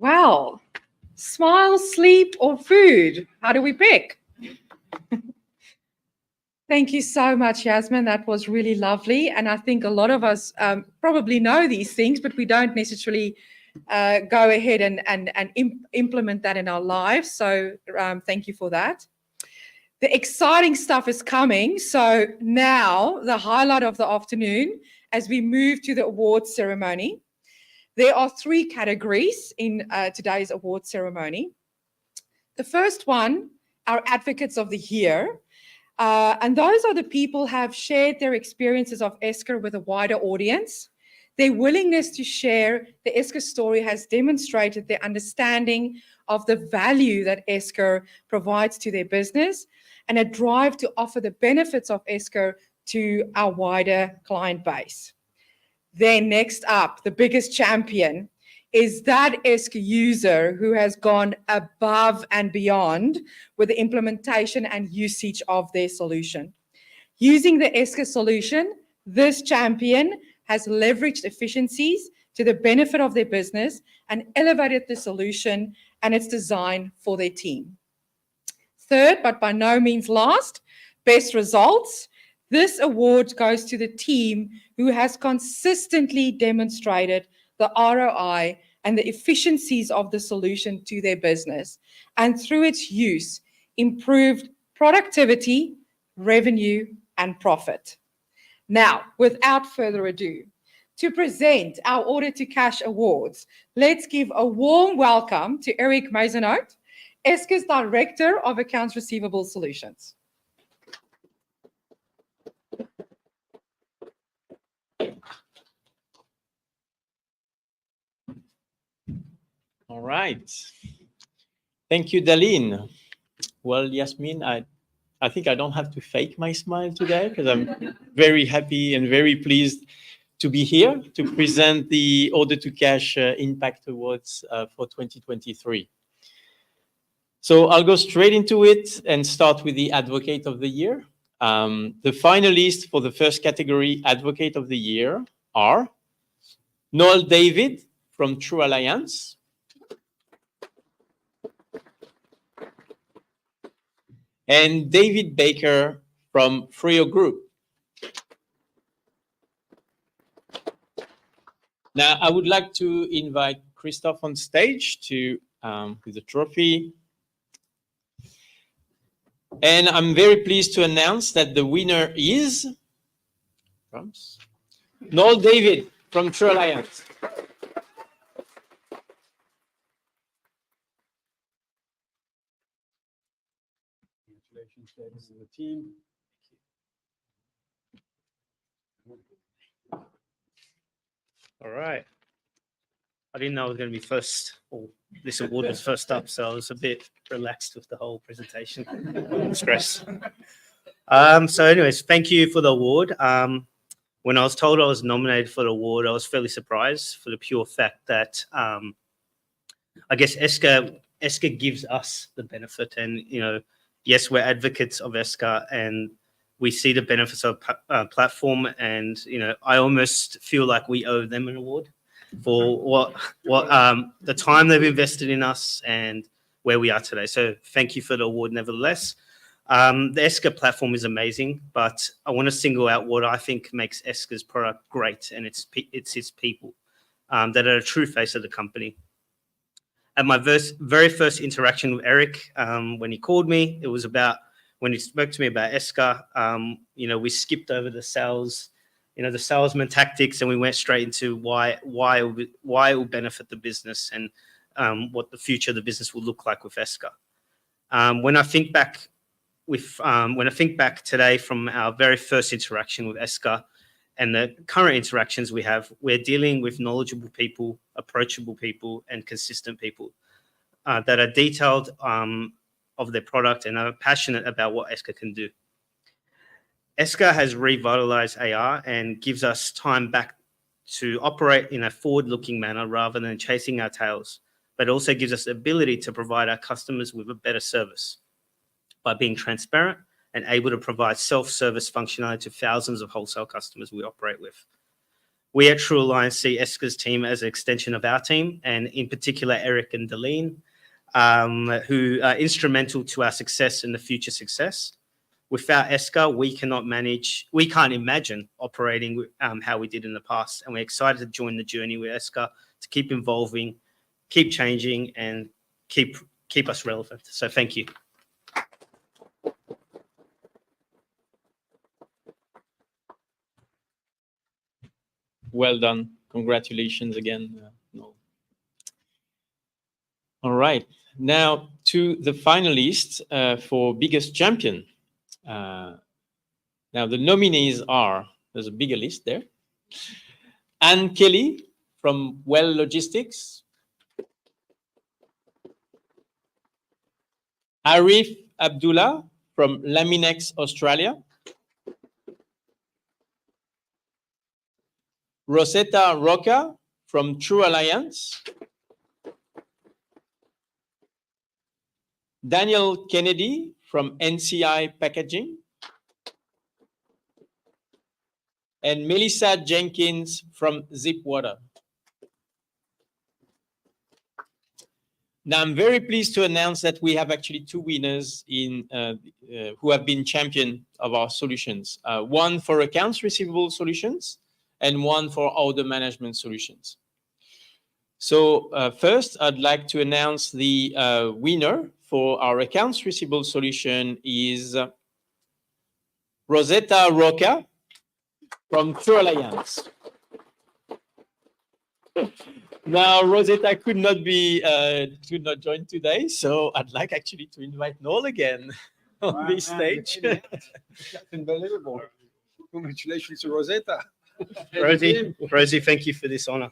Wow. Smile, sleep, or food? How do we pick? Thank you so much, Yasmin. That was really lovely. And I think a lot of us probably know these things, but we don't necessarily go ahead and implement that in our lives. So thank you for that. The exciting stuff is coming. So now the highlight of the afternoon as we move to the awards ceremony. There are 3 categories in today's awards ceremony. The first one, our Advocates of the Year. And those are the people who have shared their experiences of Esker with a wider audience. Their willingness to share the Esker story has demonstrated their understanding of the value that Esker provides to their business and a drive to offer the benefits of Esker to our wider client base. Then next up, the biggest champion is that Esker user who has gone above and beyond with the implementation and usage of their solution. Using the Esker solution, this champion has leveraged efficiencies to the benefit of their business and elevated the solution and its design for their team. Third, but by no means last, best results. This award goes to the team who has consistently demonstrated the ROI and the efficiencies of the solution to their business, and through its use, improved productivity, revenue, and profit. Now, without further ado, to present our Order to Cash Awards, let's give a warm welcome to Eric Maisonot, Esker's Director of Accounts Receivable Solutions. All right. Thank you, Daleen. Well, Yasmin, I think I don't have to fake my smile today because I'm very happy and very pleased to be here to present the Order to Cash Impact Awards for 2023. So I'll go straight into it and start with the Advocate of the Year. The finalists for the first category, Advocate of the Year, are Noel David from True Alliance, and David Baker from Frio Group. Now, I would like to invite Christophe on stage to with the trophy. And I'm very pleased to announce that the winner is Noel David from True Alliance. Congratulations, David, and the team. All right. I didn't know I was going to be first, or this award was first up, so I was a bit relaxed with the whole presentation. Stress. So anyways, thank you for the award. When I was told I was nominated for the award, I was fairly surprised for the pure fact that I guess Esker gives us the benefit, and yes, we're advocates of Esker, and we see the benefits of platform, and I almost feel like we owe them an award for what the time they've invested in us and where we are today. So thank you for the award, nevertheless. The Esker platform is amazing, but I want to single out what I think makes Esker's product great, and it's its people that are the true face of the company. At my very first interaction with Eric, when he called me, it was about when he spoke to me about Esker. We skipped over the sales, the salesman tactics, and we went straight into why it will benefit the business and what the future of the business will look like with Esker. When I think back today from our very first interaction with Esker and the current interactions we have, we're dealing with knowledgeable people, approachable people, and consistent people that are detailed of their product and are passionate about what Esker can do. Esker has revitalized AR and gives us time back to operate in a forward-looking manner rather than chasing our tails, but it also gives us the ability to provide our customers with a better service by being transparent and able to provide self-service functionality to thousands of wholesale customers we operate with. We at True Alliance see Esker's team as an extension of our team, and in particular, Eric and Deline, who are instrumental to our success and the future success. Without Esker, we can't imagine operating how we did in the past, and we're excited to join the journey with Esker to keep evolving, keep changing, and keep us relevant. So thank you. Well done. Congratulations again, Noel. All right. Now to the finalists for biggest champion. Now the nominees are, there's a bigger list there. Anne Kelly from Well Logistics. Arif Abdullah from Laminex Australia. Rosetta Roca from True Alliance. Daniel Kennedy from NCI Packaging. And Melissa Jenkins from Zipwater. Now, I'm very pleased to announce that we have actually two winners who have been champion of our solutions. One for accounts receivable solutions and one for order management solutions. So first, I'd like to announce the winner for our accounts receivable solution is Rosetta Roca from True Alliance. Now, Rosetta could not join today, so I'd like actually to invite Noel again on this stage. That's unbelievable. Congratulations to Rosetta. Rosie, thank you for this honor.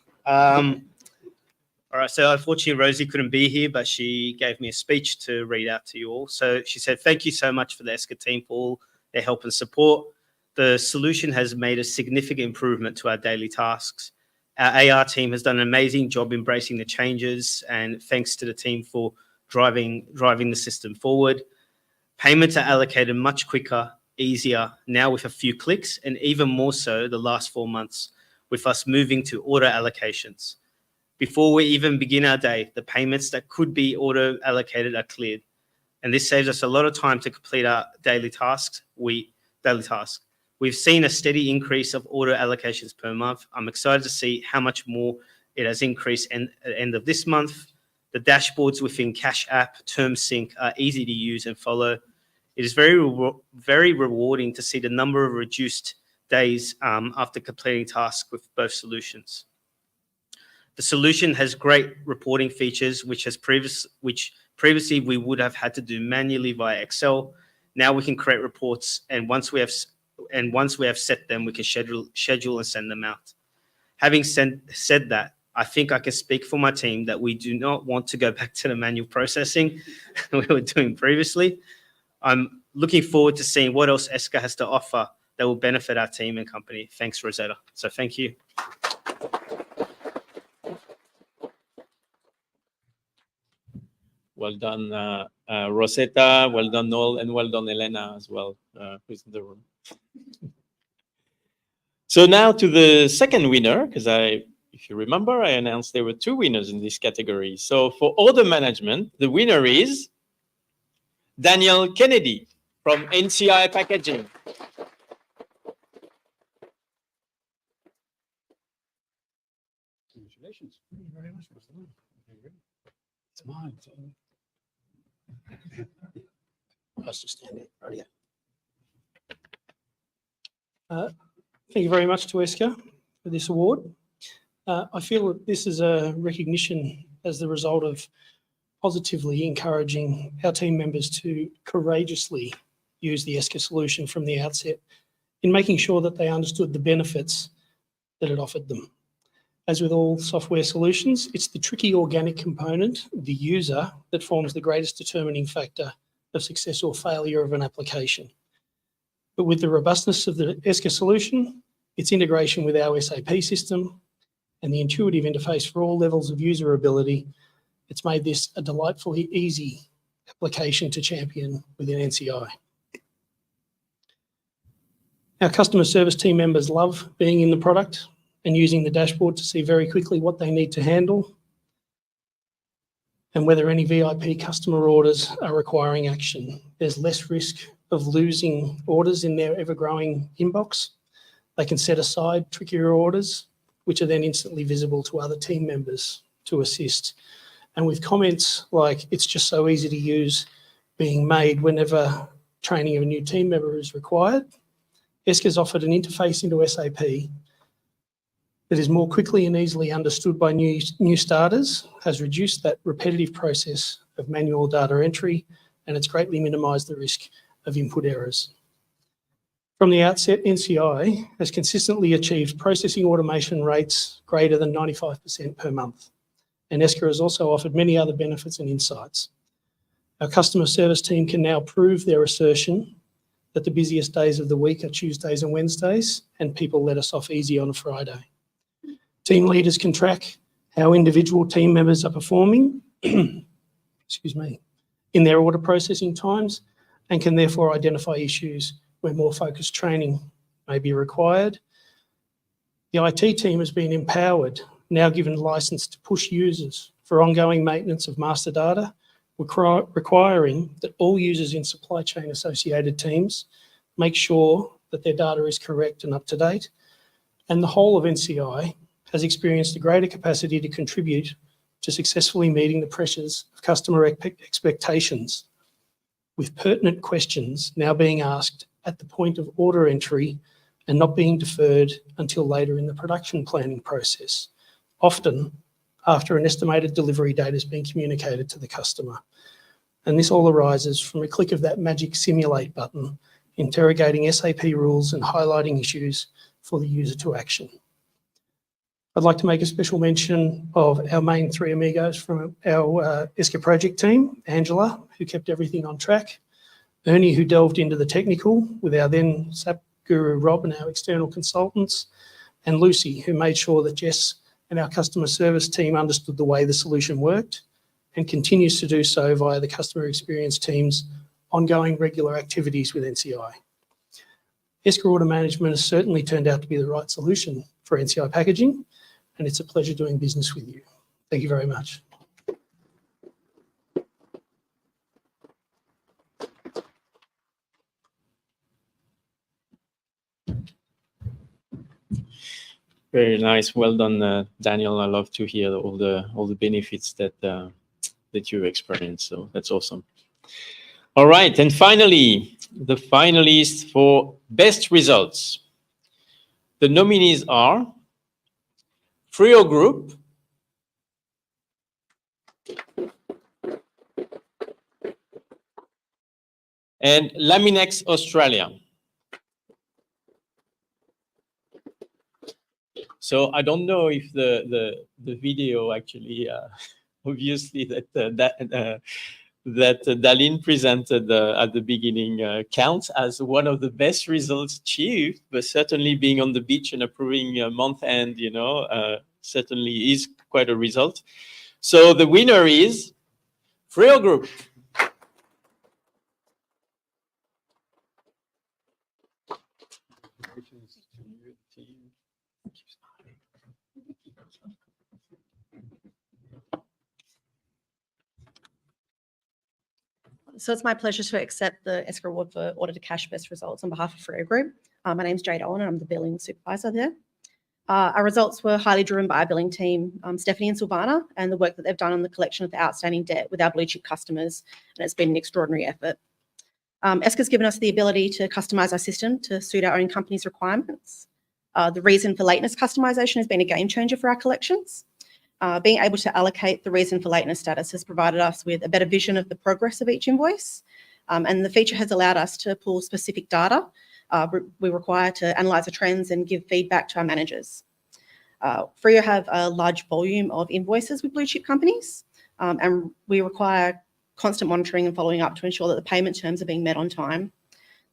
All right, so unfortunately, Rosie couldn't be here, but she gave me a speech to read out to you all. So she said, thank you so much for the Esker team for all their help and support. The solution has made a significant improvement to our daily tasks. Our AR team has done an amazing job embracing the changes, and thanks to the team for driving the system forward. Payments are allocated much quicker, easier, now with a few clicks, and even more so the last 4 months with us moving to auto allocations. Before we even begin our day, the payments that could be auto allocated are cleared. And this saves us a lot of time to complete our daily tasks. We've seen a steady increase of auto allocations per month. I'm excited to see how much more it has increased at the end of this month. The dashboards within Cash App, Term Sync are easy to use and follow. It is very rewarding to see the number of reduced days after completing tasks with both solutions. The solution has great reporting features, which previously we would have had to do manually via Excel. Now we can create reports, and once we have set them, we can schedule and send them out. Having said that, I think I can speak for my team that we do not want to go back to the manual processing we were doing previously. I'm looking forward to seeing what else Esker has to offer that will benefit our team and company. Thanks, Rosetta. So thank you. Well done, Rosetta. Well done, Noel, and well done, Elena, as well, who's in the room. So now to the second winner, because if you remember, I announced there were two winners in this category. So for order management, the winner is Daniel Kennedy from NCI Packaging. Congratulations. Thank you very much. It's mine. Thank you very much to Esker for this award. I feel that this is a recognition as the result of positively encouraging our team members to courageously use the Esker solution from the outset in making sure that they understood the benefits that it offered them. As with all software solutions, it's the tricky organic component, the user, that forms the greatest determining factor of success or failure of an application. But with the robustness of the Esker solution, its integration with our SAP system, and the intuitive interface for all levels of usability, it's made this a delightfully easy application to champion within NCI. Our customer service team members love being in the product and using the dashboard to see very quickly what they need to handle and whether any VIP customer orders are requiring action. There's less risk of losing orders in their ever-growing inbox. They can set aside trickier orders, which are then instantly visible to other team members to assist. And with comments like, it's just so easy to use, being made whenever training of a new team member is required, Esker's offered an interface into SAP that is more quickly and easily understood by new starters, has reduced that repetitive process of manual data entry, and it's greatly minimised the risk of input errors. From the outset, NCI has consistently achieved processing automation rates greater than 95% per month, and Esker has also offered many other benefits and insights. Our customer service team can now prove their assertion that the busiest days of the week are Tuesdays and Wednesdays, and people let us off easy on a Friday. Team leaders can track how individual team members are performing excuse me, in their order processing times, and can therefore identify issues where more focused training may be required. The IT team has been empowered, now given license to push users for ongoing maintenance of master data, requiring that all users in supply chain associated teams make sure that their data is correct and up to date. And the whole of NCI has experienced a greater capacity to contribute to successfully meeting the pressures of customer expectations, with pertinent questions now being asked at the point of order entry and not being deferred until later in the production planning process, often after an estimated delivery date has been communicated to the customer. And this all arises from a click of that magic simulate button, interrogating SAP rules and highlighting issues for the user to action. I'd like to make a special mention of our main three amigos from our Esker project team: Angela, who kept everything on track; Ernie, who delved into the technical with our then SAP guru Rob and our external consultants; and Lucy, who made sure that Jess and our customer service team understood the way the solution worked and continues to do so via the customer experience team's ongoing regular activities with NCI. Esker Order Management has certainly turned out to be the right solution for NCI packaging, and it's a pleasure doing business with you. Thank you very much. Very nice. Well done, Daniel. I love to hear all the benefits that that you experience. So that's awesome. All right, and finally, the finalists for best results. The nominees are Frio Group, and Laminex Australia. So I don't know if the video actually, obviously that Daline presented at the beginning counts as one of the best results achieved, but certainly being on the beach and approving month end, certainly is quite a result. So the winner is Frio Group. So it's my pleasure to accept the Esker Award for Order to Cash Best Results on behalf of Frio Group. My name's Jade Owen and I'm the billing supervisor there. Our results were highly driven by our billing team, Stephanie and Silvana, and the work that they've done on the collection of the outstanding debt with our blue chip customers, and it's been an extraordinary effort. Esker's given us the ability to customise our system to suit our own company's requirements. The reason for lateness customisation has been a game changer for our collections. Being able to allocate the reason for lateness status has provided us with a better vision of the progress of each invoice, and the feature has allowed us to pull specific data we require to analyse the trends and give feedback to our managers. Frio have a large volume of invoices with blue chip companies, and we require constant monitoring and following up to ensure that the payment terms are being met on time.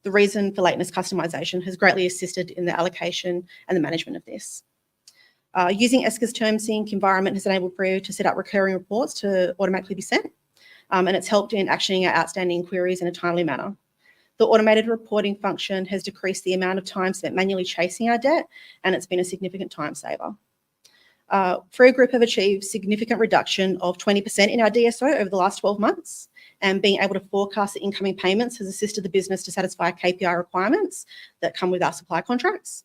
The reason for lateness customisation has greatly assisted in the allocation and the management of this. Using Esker's TermSync environment has enabled Freo to set up recurring reports to automatically be sent, and it's helped in actioning our outstanding queries in a timely manner. The automated reporting function has decreased the amount of time spent manually chasing our debt, and it's been a significant time saver. Freo Group have achieved significant reduction of 20% in our DSO over the last 12 months, and being able to forecast the incoming payments has assisted the business to satisfy KPI requirements that come with our supply contracts.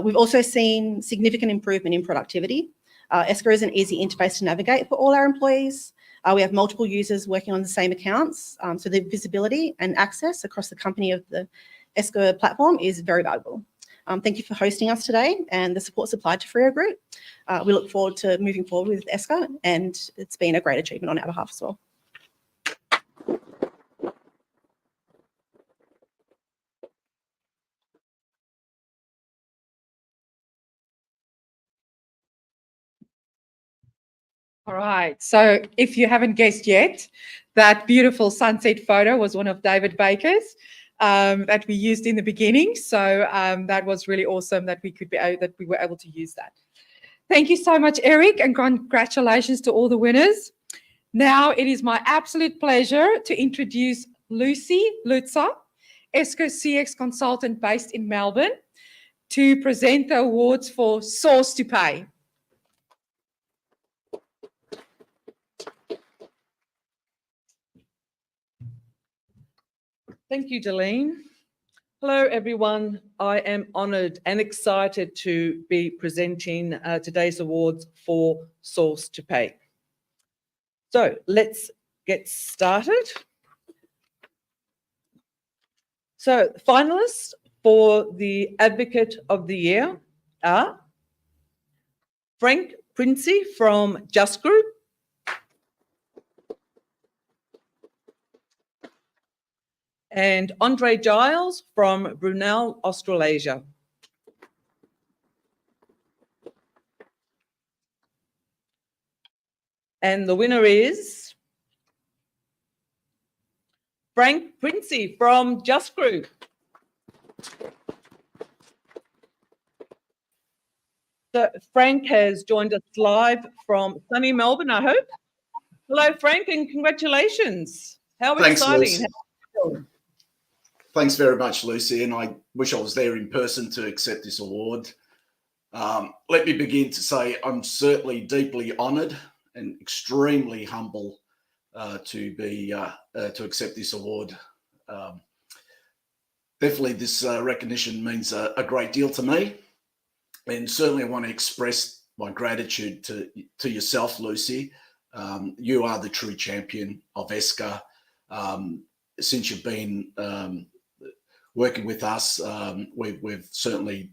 We've also seen significant improvement in productivity. Esker is an easy interface to navigate for all our employees. We have multiple users working on the same accounts, so the visibility and access across the company of the Esker platform is very valuable. Thank you for hosting us today and the support supplied to Freo Group. We look forward to moving forward with Esker, and it's been a great achievement on our behalf as well. All right. So if you haven't guessed yet, that beautiful sunset photo was one of David Baker's that we used in the beginning. So that was really awesome that we were able to use that. Thank you so much, Eric, and congratulations to all the winners. Now it is my absolute pleasure to introduce Lucy Lutzer, Esker CX consultant based in Melbourne, to present the awards for Source to Pay. Thank you, Darlene. Hello, everyone. I am honoured and excited to be presenting today's awards for Source to Pay. So let's get started. So finalists for the Advocate of the Year are Frank Princey from Just Group, and Andre Giles from Brunel, Australasia. And the winner is Frank Princey from Just Group. So Frank has joined us live from sunny Melbourne, I hope. Hello, Frank, and congratulations. How exciting. Lucy. Thanks very much, Lucy, and I wish I was there in person to accept this award. Let me begin to say I'm certainly deeply honoured and extremely humble to accept this award. Definitely, this recognition means a great deal to me, and certainly I want to express my gratitude to yourself, Lucy. You are the true champion of Esker. Since you've been working with us, we've certainly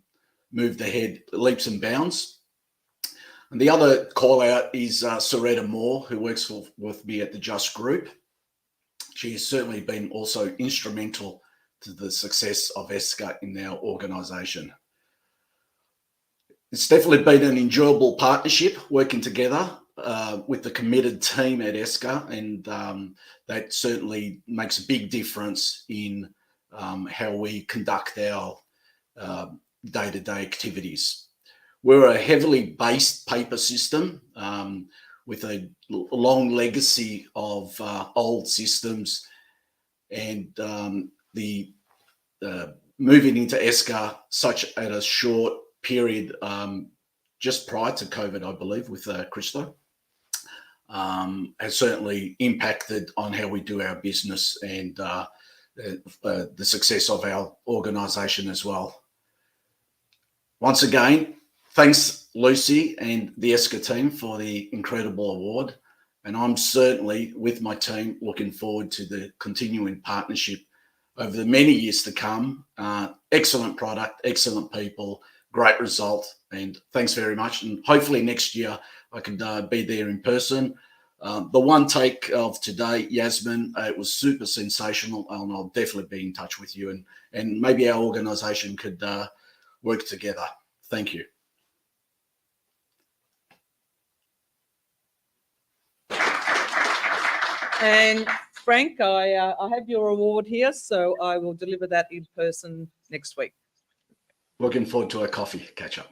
moved ahead leaps and bounds. And the other call out is Soretta Moore, who works with me at the Just Group. She has certainly been also instrumental to the success of Esker in our organisation. It's definitely been an enjoyable partnership working together with the committed team at Esker, and that certainly makes a big difference in how we conduct our day-to-day activities. We're a heavily based paper system with a long legacy of old systems, and the moving into Esker such at a short period just prior to COVID, I believe, with Christo, has certainly impacted on how we do our business and the success of our organisation as well. Once again, thanks, Lucy and the Esker team for the incredible award. And I'm certainly, with my team, looking forward to the continuing partnership over the many years to come. Excellent product, excellent people, great result. And thanks very much. And hopefully next year I can be there in person. The one take of today, Yasmin, it was super sensational, and I'll definitely be in touch with you, and maybe our organisation could work together. Thank you. And Frank, I have your award here, so I will deliver that in person next week. Looking forward to a coffee catch up.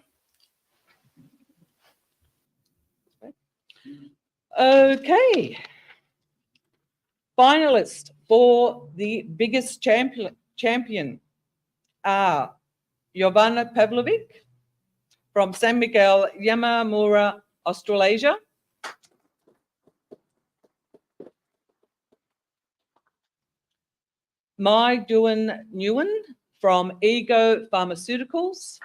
Okay. Finalists for the biggest champion are Jovana Pavlovic from San Miguel, Yamamura, Australasia. Mai Duan Nguyen from Ego Pharmaceuticals.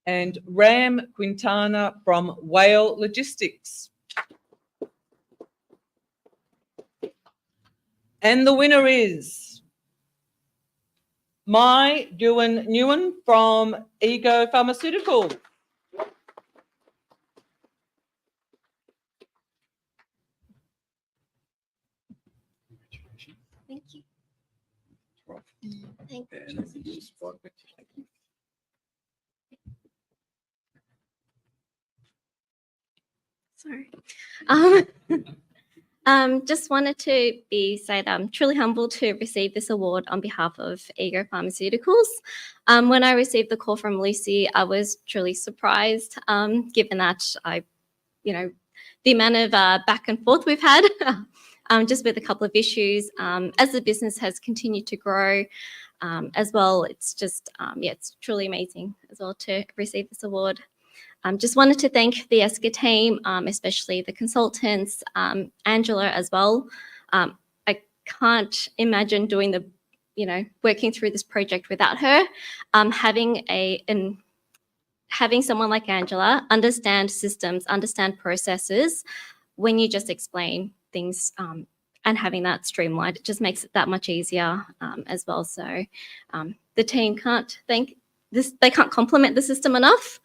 And Ram Quintana from Whale Logistics. And the winner is Mai Duan Nguyen from Ego Pharmaceuticals. Thank you. Thank you. Sorry. Just wanted to say that I'm truly humbled to receive this award on behalf of Ego Pharmaceuticals. When I received the call from Lucy, I was truly surprised, given that the amount of back and forth we've had, just with a couple of issues. As the business has continued to grow, as well, it's just it's truly amazing as well to receive this award. Just wanted to thank the Esker team, especially the consultants, Angela as well. I can't imagine doing working through this project without her. Having someone like Angela understand systems, understand processes, when you just explain things and having that streamlined, it just makes it that much easier as well. So the team can't compliment the system enough.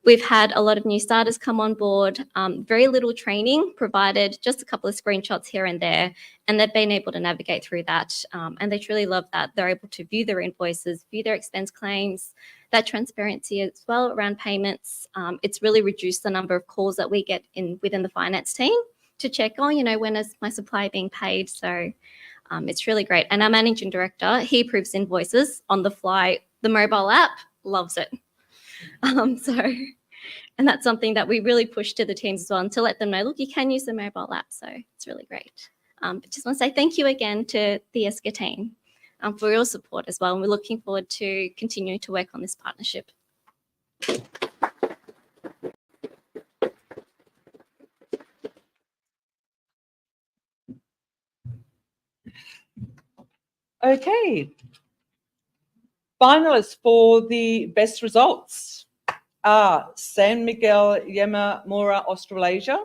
We've had a lot of new starters come on board, very little training provided, just a couple of screenshots here and there, and they've been able to navigate through that. And they truly love that. They're able to view their invoices, view their expense claims, that transparency as well around payments. It's really reduced the number of calls that we get within the finance team to check, when is my supply being paid? So it's really great. And our managing director, he approves invoices on the fly. The mobile app loves it. And that's something that we really push to the teams as well, and to let them know, look, you can use the mobile app. So it's really great. But just want to say thank you again to the Esker team for your support as well. And we're looking forward to continuing to work on this partnership. Okay. Finalists for the best results are San Miguel, Yamamura, Australasia.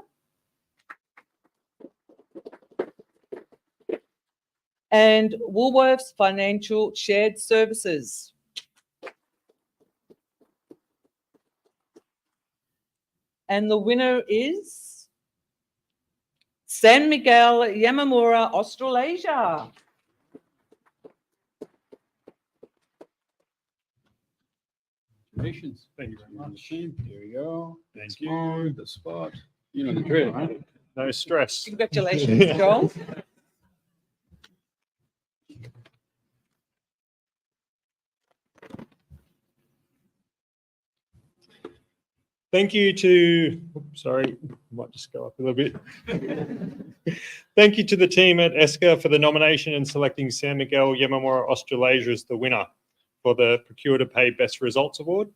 And Woolworths Financial Shared Services. And the winner is San Miguel, Yamamura, Australasia. Congratulations. Thank you very much. Here we go. Thank you. The spot. You know the drill, right? No stress. Congratulations, Joel. Thank you to, sorry, might just go up a little bit. Thank you to the team at Esker for the nomination and selecting San Miguel, Yamamura, Australasia as the winner for the Procure to Pay Best Results Award.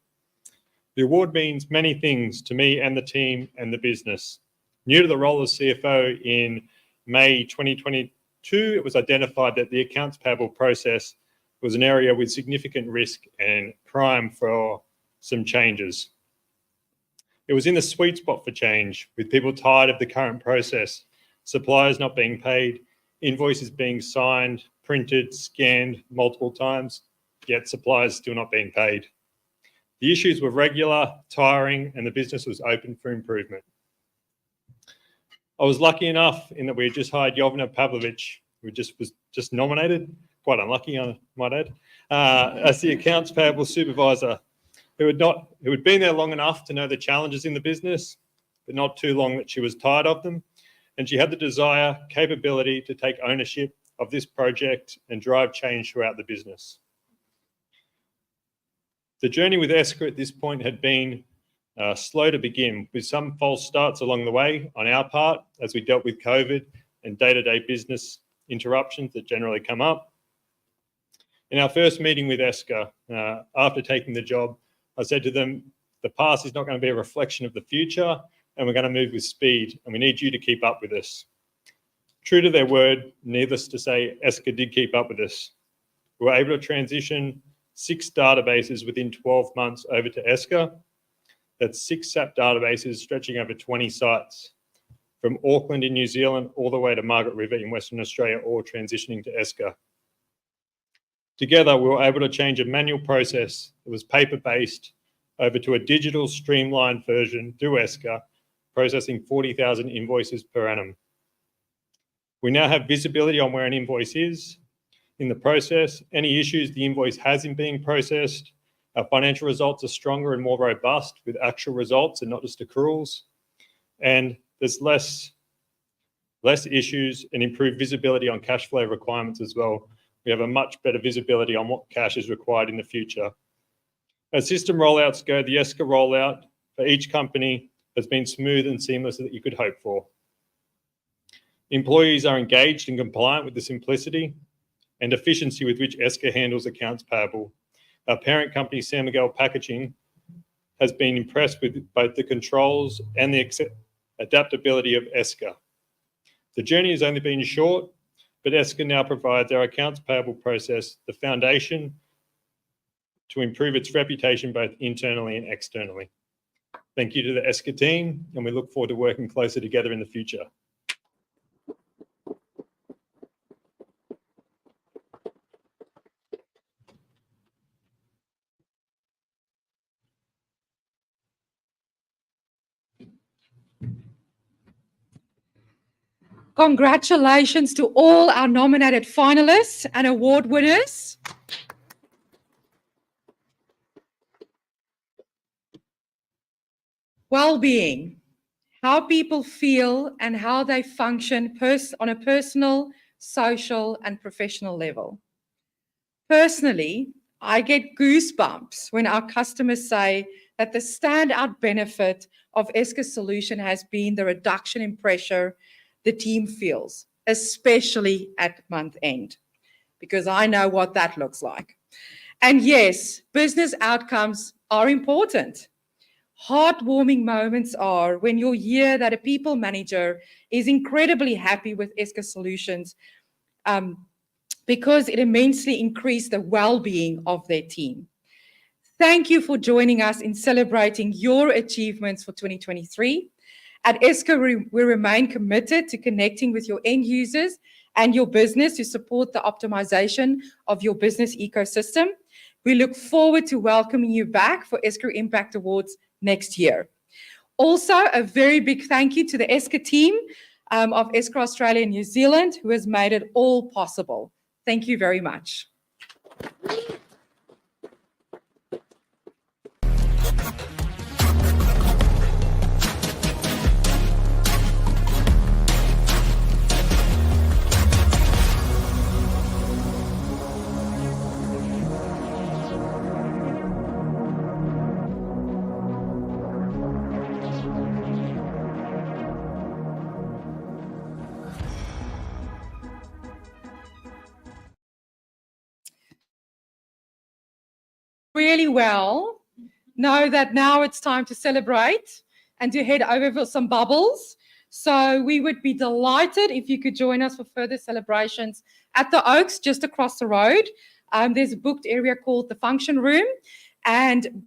The award means many things to me and the team and the business. New to the role as CFO in May 2022, it was identified that the accounts payable process was an area with significant risk and prime for some changes. It was in the sweet spot for change, with people tired of the current process, suppliers not being paid, invoices being signed, printed, scanned multiple times, yet suppliers still not being paid. The issues were regular, tiring, and the business was open for improvement. I was lucky enough in that we had just hired Jovana Pavlovic, who was just nominated, quite unlucky, I might add, as the accounts payable supervisor, who had been there long enough to know the challenges in the business, but not too long that she was tired of them. And she had the desire, capability to take ownership of this project and drive change throughout the business. The journey with Esker at this point had been slow to begin, with some false starts along the way on our part as we dealt with COVID and day-to-day business interruptions that generally come up. In our first meeting with Esker, after taking the job, I said to them, the past is not going to be a reflection of the future, and we're going to move with speed, and we need you to keep up with us. True to their word, needless to say, Esker did keep up with us. We were able to transition 6 databases within 12 months over to Esker. That's 6 SAP databases stretching over 20 sites, from Auckland in New Zealand all the way to Margaret River in Western Australia, all transitioning to Esker. Together, we were able to change a manual process that was paper-based over to a digital streamlined version through Esker, processing 40,000 invoices per annum. We now have visibility on where an invoice is in the process, any issues the invoice has in being processed. Our financial results are stronger and more robust with actual results and not just accruals. And there's less issues and improved visibility on cash flow requirements as well. We have a much better visibility on what cash is required in the future. As system rollouts go, the Esker rollout for each company has been smooth and seamless that you could hope for. Employees are engaged and compliant with the simplicity and efficiency with which Esker handles accounts payable. Our parent company, San Miguel Packaging, has been impressed with both the controls and the adaptability of Esker. The journey has only been short, but Esker now provides our accounts payable process the foundation to improve its reputation both internally and externally. Thank you to the Esker team, and we look forward to working closer together in the future. Congratulations to all our nominated finalists and award winners. Well-being, how people feel and how they function on a personal, social, and professional level. Personally, I get goosebumps when our customers say that the standout benefit of Esker's solution has been the reduction in pressure the team feels, especially at month end, because I know what that looks like. And yes, business outcomes are important. Heartwarming moments are when you hear that a people manager is incredibly happy with Esker solutions because it immensely increased the well-being of their team. Thank you for joining us in celebrating your achievements for 2023. At Esker, we remain committed to connecting with your end users and your business to support the optimization of your business ecosystem. We look forward to welcoming you back for Esker Impact Awards next year. Also, a very big thank you to the Esker team of Esker Australia and New Zealand, who has made it all possible. Thank you very much. Really well. Know that now it's time to celebrate and to head over for some bubbles. So we would be delighted if you could join us for further celebrations at the Oaks just across the road. There's a booked area called the Function Room, and